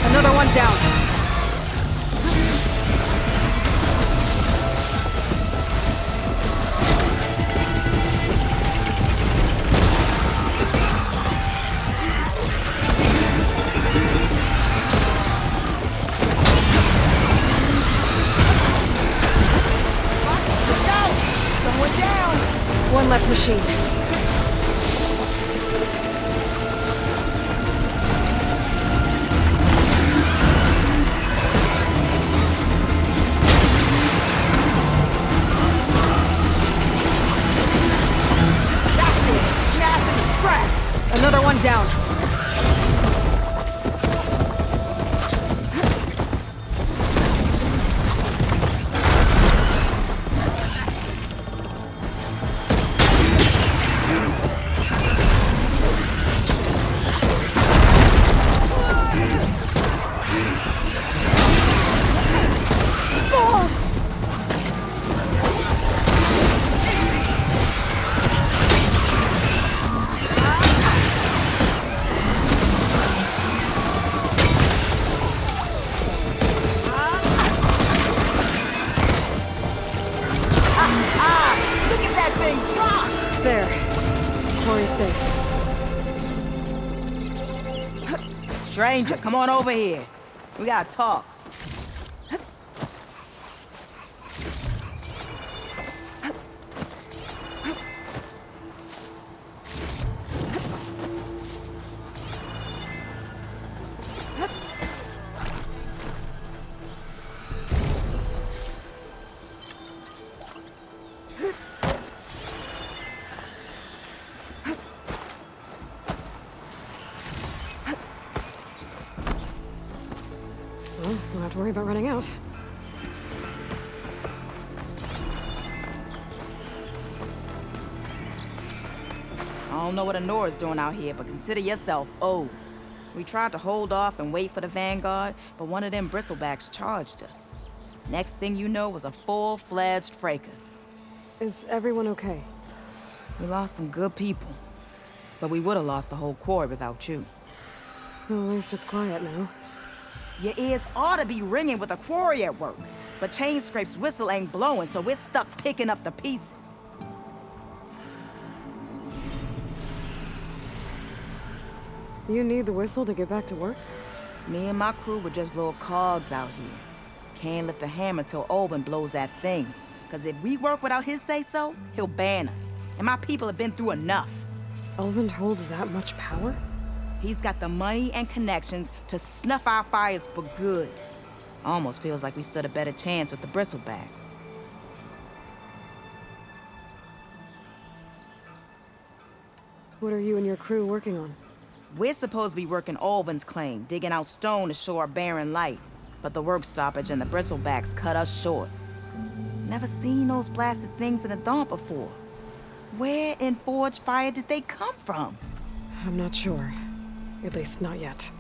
Another one down. Someone down! One less machine. Another one down. Look at that thing drop! There. Quarry's safe. Stranger, come on over here. We gotta talk. Well, don't have to worry about running out. I don't know what Honora's doing out here, but consider yourself owed. We tried to hold off and wait for the Vanguard, but one of them bristlebacks charged us. Next thing you know was a full-fledged fracas. Is everyone okay? We lost some good people, but we would have lost the whole quarry without you. Well, at least it's quiet now. Your ears ought to be ringing with a quarry at work, but Chainscrape's whistle ain't blowing, so we're stuck picking up the pieces. You need the whistle to get back to work? Me and my crew were just little cogs out here. Can't lift a hammer till Olvin blows that thing. Cause if we work without his say-so, he'll ban us. And my people have been through enough. Olvin holds that much power? He's got the money and connections to snuff our fires for good. Almost feels like we stood a better chance with the bristlebacks. What are you and your crew working on? We're supposed to be working Olvin's claim, digging out stone to show our barren light. But the work stoppage and the bristlebacks cut us short. Never seen those blasted things in a Daunt before. Where in Forge Fire did they come from? I'm not sure. At least not yet.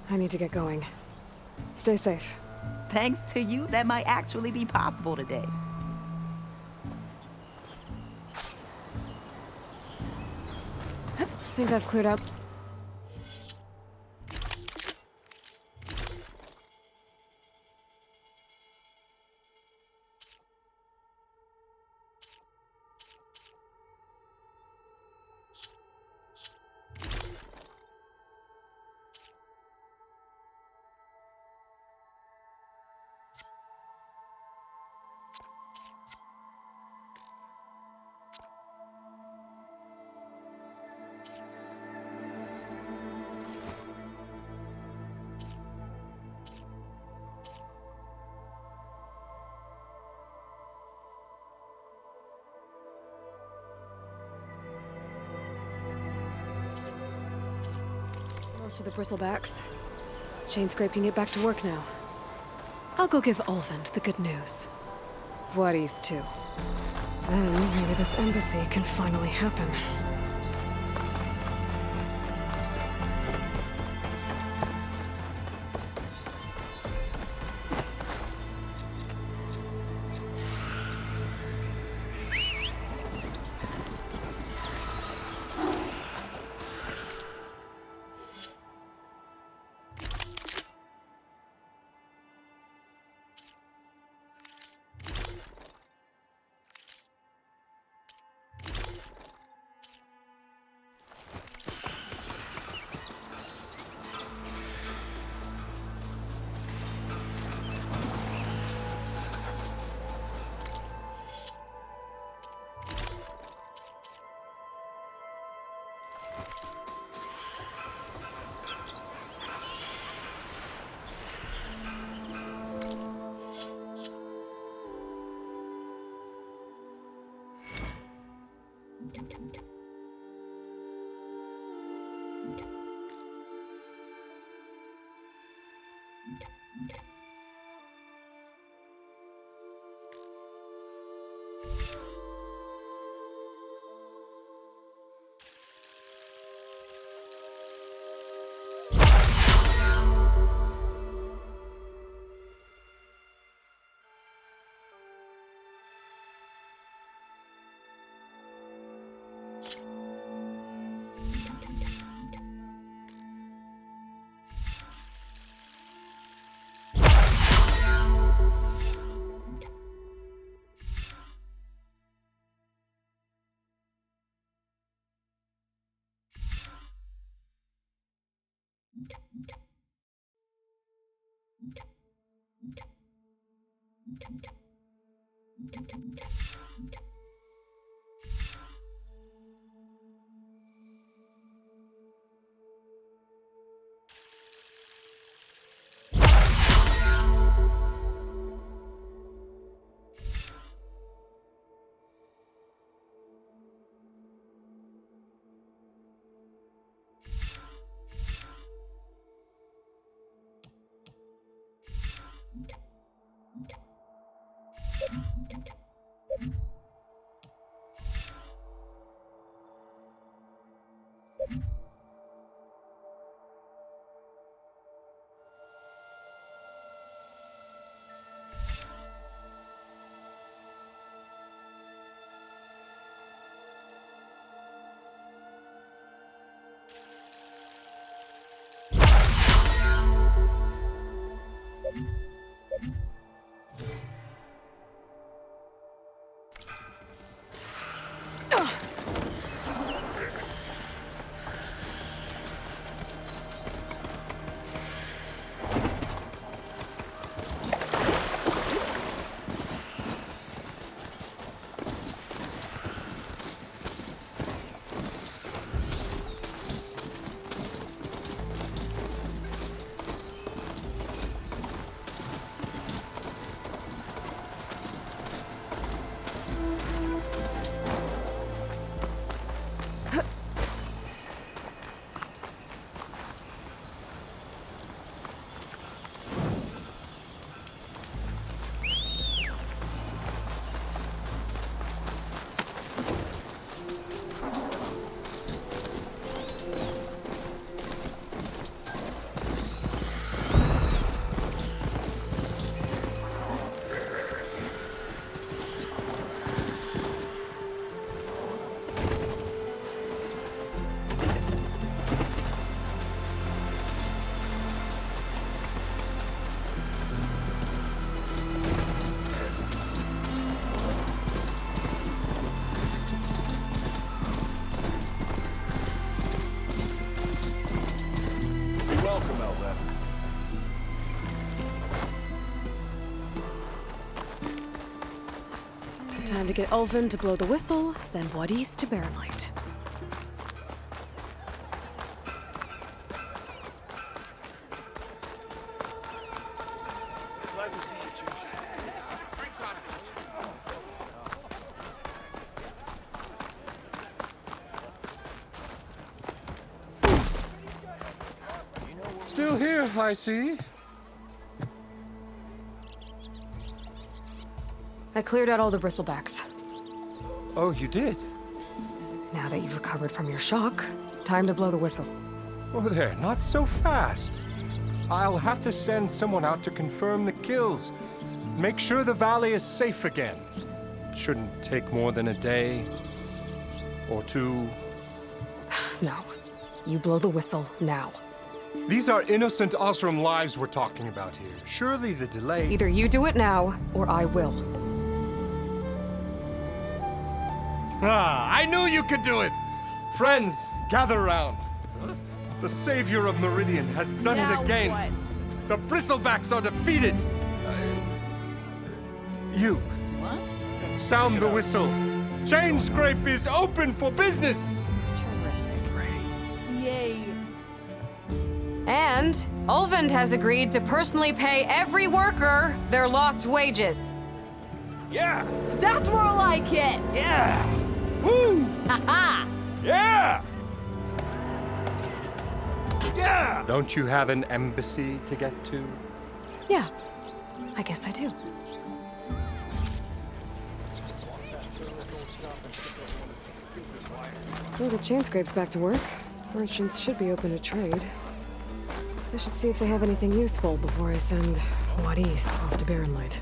I need to get going. Stay safe. Thanks to you, that might actually be possible today. Think I've cleared up. Most of the bristlebacks. Chainscrape can get back to work now. I'll go give Olvin the good news. Voorhees too. Then maybe this embassy can finally happen. Time to get Ulvin to blow the whistle, then Wadis to Baronlight. Glad to see you, Chief. Still here, I see. I cleared out all the bristlebacks. Oh, you did? Now that you've recovered from your shock, time to blow the whistle. Oh there, not so fast. I'll have to send someone out to confirm the kills. Make sure the valley is safe again. Shouldn't take more than a day or two. No. You blow the whistle now. These are innocent Osram lives we're talking about here. Surely the delay... Either you do it now, or I will. Ah, I knew you could do it! Friends, gather round. The savior of Meridian has done it again. What? The Bristlebacks are defeated. You. What? Sound the whistle. Chainscrape is open for business. Yay. And Ulvin has agreed to personally pay every worker their lost wages. Yeah! That's more like it! Yeah! Woo! Ha-ha! Yeah! Yeah! Don't you have an embassy to get to? Yeah, I guess I do. Well, the chain scrape's back to work. Merchants should be open to trade. I should see if they have anything useful before I send Wadis off to Barren Light.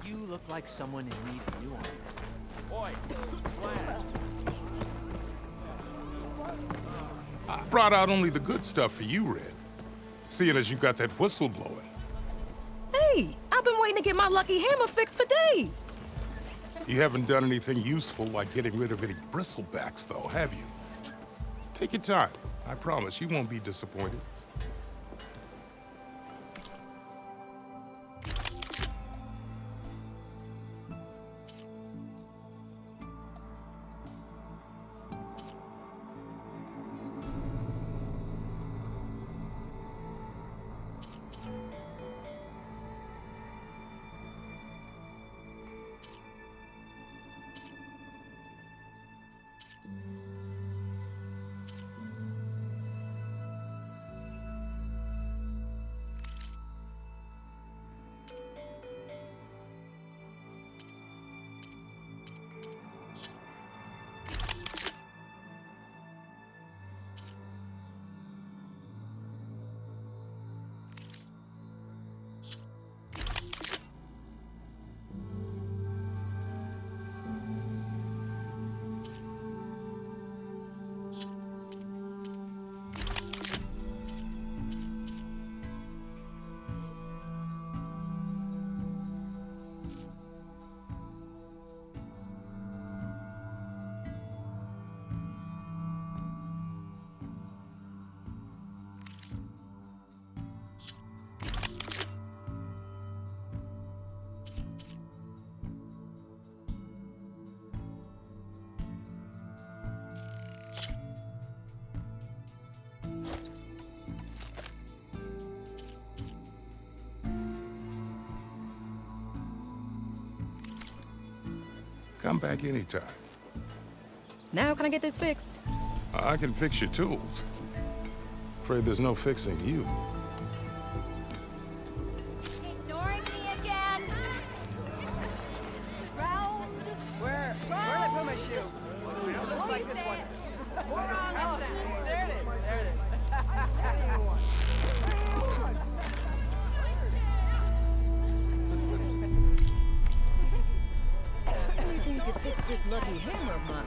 You look like someone in need of new armor. Boy, I brought out only the good stuff for you, Red. Seeing as you got that whistle blowing. Hey, I've been waiting to get my lucky hammer fixed for days. You haven't done anything useful like getting rid of any bristlebacks, though, have you? Take your time. I promise you won't be disappointed. Come back anytime. Now can I get this fixed? I can fix your tools. Afraid there's no fixing you. Ignoring me again? Round. Where did I put my shoe? It looks like this one. Oh, there it is. There it is. How do you think you could fix this lucky hammer of mine?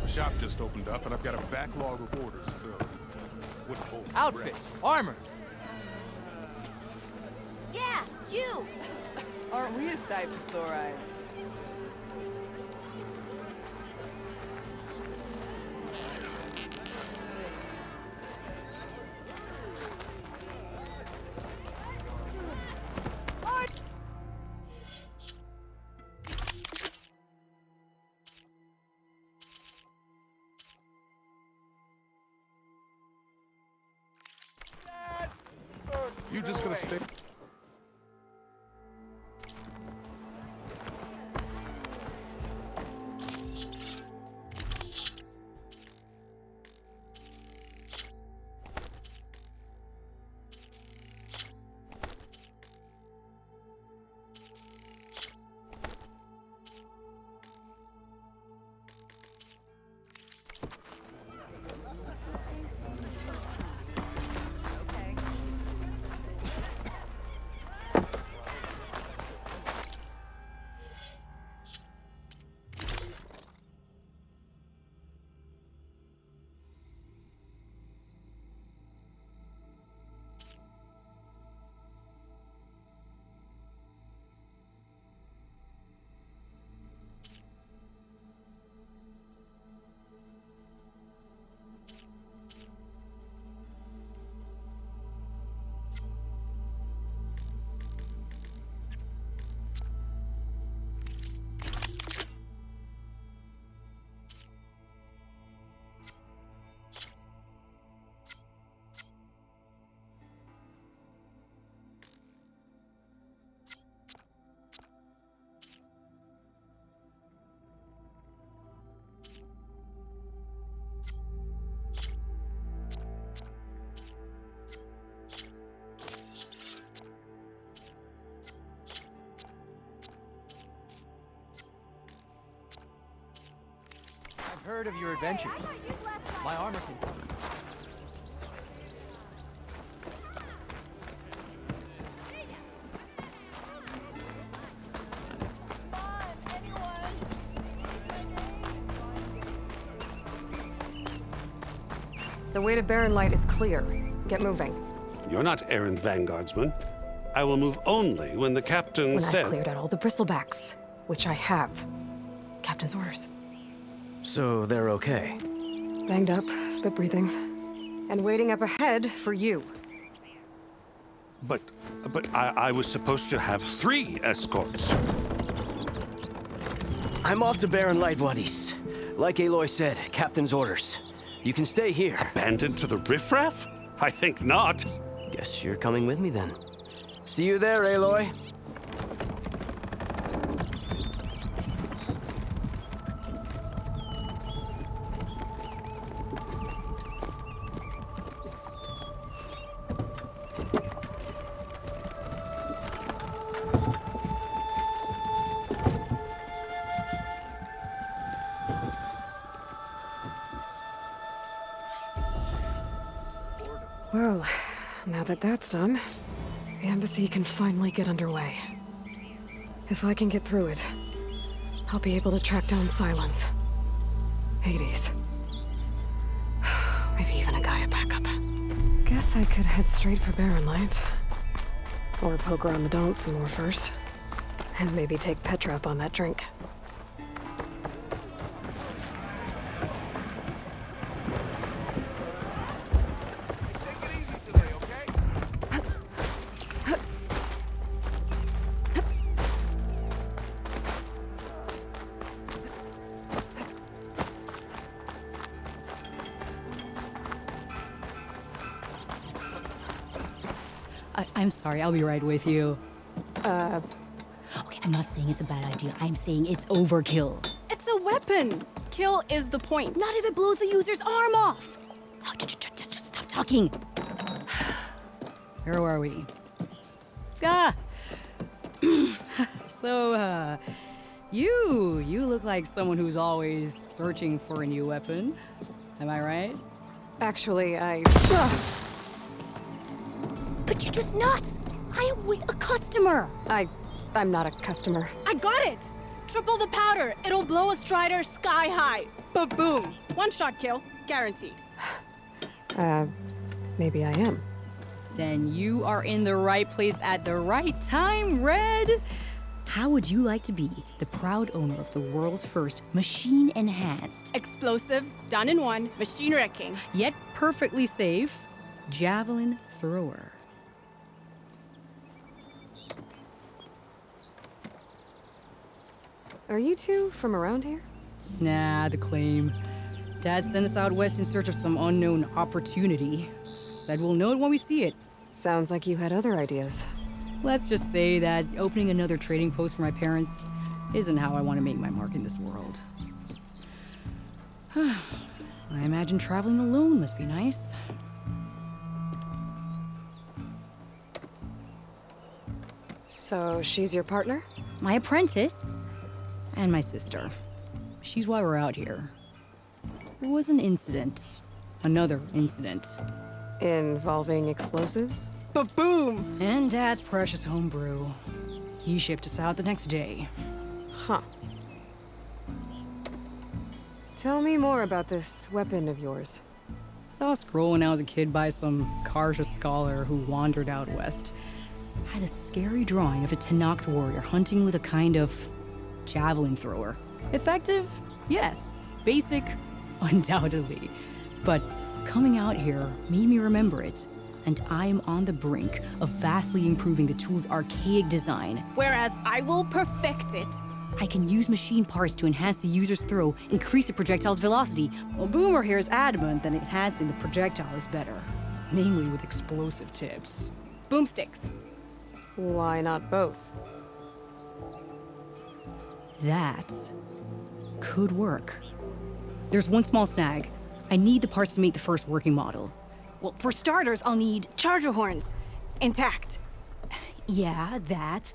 The shop just opened up, and I've got a backlog of orders, so wouldn't hold my Outfits, breath. armor. Yeah, you! Aren't we a sight for sore eyes? stay. I've heard of your adventures. My armor can cover. The way to Barren Light is clear. Get moving. You're not errand vanguardsman. I will move only when the captain When says... I've cleared out all the bristlebacks, which I have. Captain's orders. So they're okay? Banged up, but breathing. And waiting up ahead for you. But I was supposed to have 3 escorts. I'm off to Barren Light, buddies. Like Aloy said, Captain's orders. You can stay here. Abandoned to the riffraff? I think not. Guess you're coming with me then. See you there, Aloy. Well, now that that's done, the embassy can finally get underway. If I can get through it, I'll be able to track down Sylens, Hades, maybe even a Gaia backup. Guess I could head straight for Barren Light. Or poke around the Daunt some more first. And maybe take Petra up on that drink. I'm sorry, I'll be right with you. Okay, I'm not saying it's a bad idea. I'm saying it's overkill. It's a weapon. Kill is the point. Not if it blows the user's arm off. Oh, just stop talking. Where are we? So, you look like someone who's always searching for a new weapon. Am I right? Actually, But you're just nuts! I am with a customer! I'm not a customer. I got it! Triple the powder. It'll blow a Strider sky high. Ba-boom. One-shot kill. Guaranteed. Maybe I am. Then you are in the right place at the right time, Red! How would you like to be the proud owner of the world's first machine-enhanced, Explosive, done in one, machine wrecking, yet perfectly safe, javelin thrower? Are you two from around here? Nah, the claim. Dad sent us out west in search of some unknown opportunity. Said we'll know it when we see it. Sounds like you had other ideas. Let's just say that opening another trading post for my parents isn't how I want to make my mark in this world. I imagine traveling alone must be nice. So she's your partner? My apprentice and my sister. She's why we're out here. There was an incident. Another incident. Involving explosives? Ba-boom! And Dad's precious homebrew. He shipped us out the next day. Huh. Tell me more about this weapon of yours. Saw a scroll when I was a kid by some Karja scholar who wandered out west. Had a scary drawing of a Tenakth warrior hunting with a kind of javelin thrower. Effective? Yes. Basic? Undoubtedly. But coming out here made me remember it, and I'm on the brink of vastly improving the tool's archaic design. Whereas I will perfect it. I can use machine parts to enhance the user's throw, increase the projectile's velocity. Well, Boomer here is adamant that enhancing the projectile is better, namely with explosive tips. Boomsticks. Why not both? That could work. There's one small snag. I need the parts to make the first working model. Well, for starters, I'll need charger horns. Intact. Yeah, that.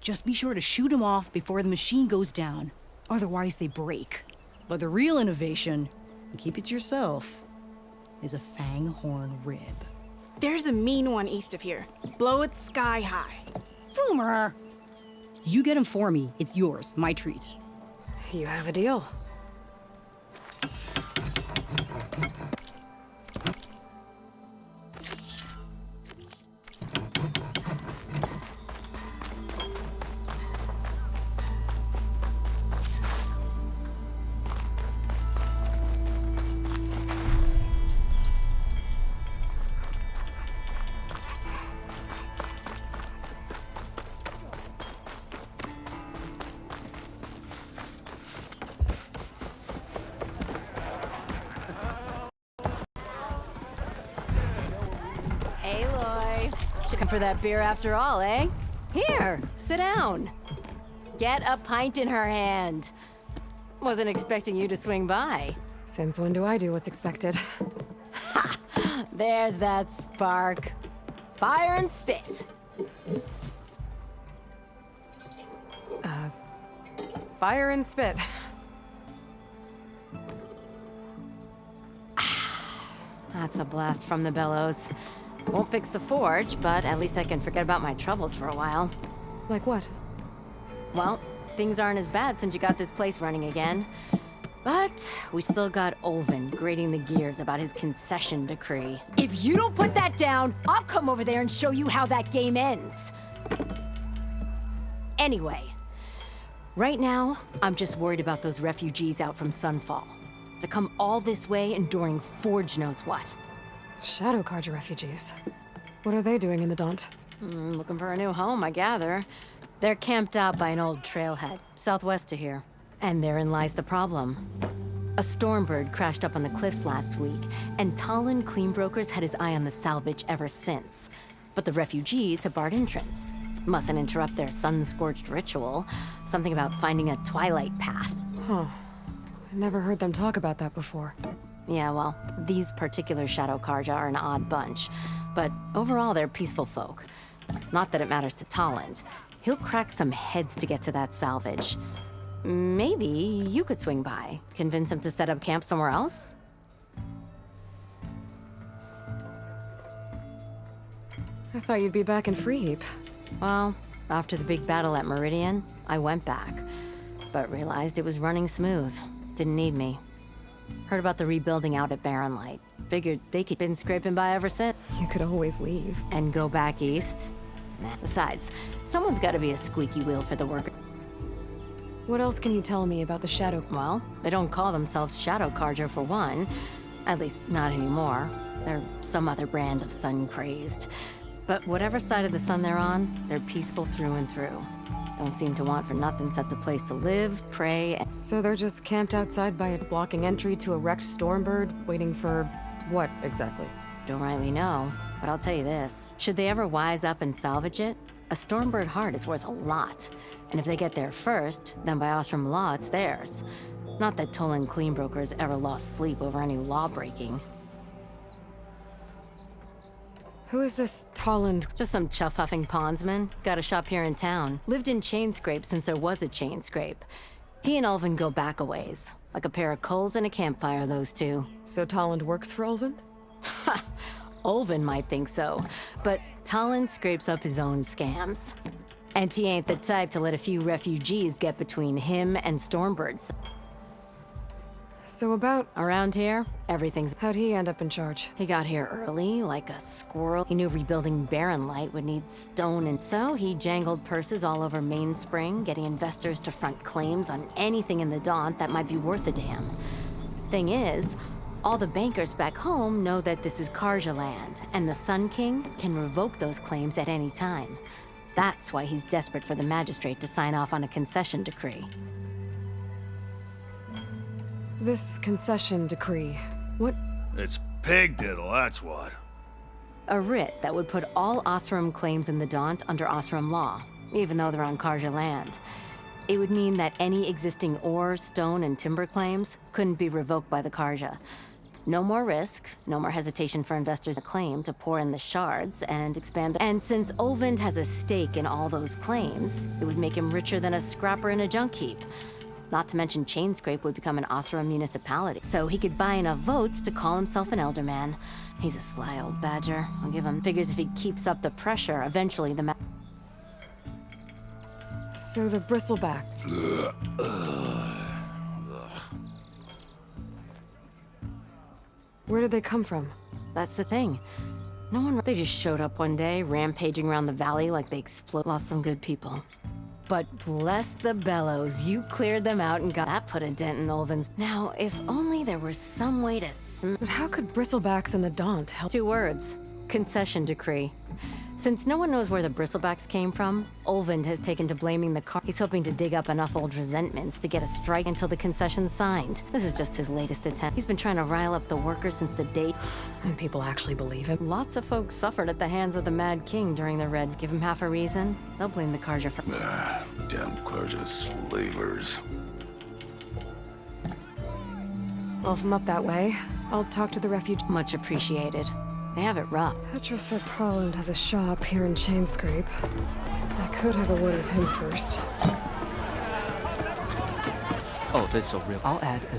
Just be sure to shoot them off before the machine goes down. Otherwise, they break. But the real innovation, and keep it to yourself, is a fang horn rib. There's a mean one east of here. Blow it sky high. Boomer! You get him for me. It's yours. My treat. You have a deal. For that beer after all, eh? Here, sit down. Get a pint in her hand. Wasn't expecting you to swing by. Since when do I do what's expected? Ha! There's that spark. Fire and spit. Fire and spit. That's a blast from the bellows. Won't fix the forge, but at least I can forget about my troubles for a while. Like what? Well, things aren't as bad since you got this place running again. But we still got Olvin grating the gears about his concession decree. If you don't put that down, I'll come over there and show you how that game ends. Anyway, right now, I'm just worried about those refugees out from Sunfall. To come all this way enduring Forge knows what. Shadow Karja refugees. What are they doing in the Daunt? Looking for a new home, I gather. They're camped out by an old trailhead, southwest of here. And therein lies the problem. A Stormbird crashed up on the cliffs last week, and Talon Cleanbrokers had his eye on the salvage ever since. But the refugees have barred entrance. Mustn't interrupt their sun-scorched ritual. Something about finding a twilight path. Huh. I never heard them talk about that before. Yeah, well, these particular Shadow Karja are an odd bunch. But overall, they're peaceful folk. Not that it matters to Talon. He'll crack some heads to get to that salvage. Maybe you could swing by, convince him to set up camp somewhere else? I thought you'd be back in Freeheap. Well, after the big battle at Meridian, I went back. But realized it was running smooth. Didn't need me. Heard about the rebuilding out at Barren Light. Figured they could been scraping by ever since. You could always leave. And go back east? Nah. Besides, someone's gotta be a squeaky wheel for the worker. What else can you tell me about the Shadow? Well, they don't call themselves Shadow Karja for one. At least, not anymore. They're some other brand of sun-crazed. But whatever side of the sun they're on, they're peaceful through and through. Don't seem to want for nothing except a place to live, pray, and... So they're just camped outside by a blocking entry to a wrecked Stormbird, waiting for what, exactly? Don't rightly know. But I'll tell you this, should they ever wise up and salvage it, a Stormbird heart is worth a lot. And if they get there first, then by Ostrom law, it's theirs. Not that Toland Cleanbrokers ever lost sleep over any law breaking. Who is this Toland? Just some chuff-huffing pondsman. Got a shop here in town. Lived in Chainscrape since there was a Chainscrape. He and Ulvund go back a ways. Like a pair of coals and a campfire, those two. So Toland works for Ulvund? Ha! Ulvund might think so, but Toland scrapes up his own scams. And he ain't the type to let a few refugees get between him and Stormbirds. So about... Around here, everything's... How'd he end up in charge? He got here early, like a squirrel. He knew rebuilding Barren Light would need stone, and so he jangled purses all over Mainspring, getting investors to front claims on anything in the Daunt that might be worth a damn. Thing is, all the bankers back home know that this is Karja land, and the Sun King can revoke those claims at any time. That's why he's desperate for the magistrate to sign off on a concession decree. This concession decree, what? It's pig diddle, that's what. A writ that would put all Osram claims in the Daunt under Osram law, even though they're on Karja land. It would mean that any existing ore, stone, and timber claims couldn't be revoked by the Karja. No more risk, no more hesitation for investors to claim to pour in the shards and expand. And since Ulvund has a stake in all those claims, it would make him richer than a scrapper in a junk heap. Not to mention Chainscrape would become an Osram municipality, so he could buy enough votes to call himself an Elderman. He's a sly old badger. I'll give him. Figures if he keeps up the pressure, eventually the So the bristleback. Where did they come from? That's the thing. No one... They just showed up one day, rampaging around the valley like they lost some good people. But bless the bellows, you cleared them out and got... That put a dent in Ulvund's. Now, if only there were some way to But how could bristlebacks and the Daunt help? 2 words. Concession decree. Since no one knows where the bristlebacks came from, Ulvund has taken to blaming the car. He's hoping to dig up enough old resentments to get a strike until the concession's signed. This is just his latest attempt. He's been trying to rile up the workers since the day... And people actually believe him? Lots of folks suffered at the hands of the Mad King during the Red. Give him half a reason, they'll blame the Karja for... Damn Karja slavers. Well, if I'm up that way, I'll talk to the refuge. Much appreciated. They have it rough. Petra said Toland has a shop here in Chainscrape. I could have a word with him first. Oh, this'll rip. I'll add a...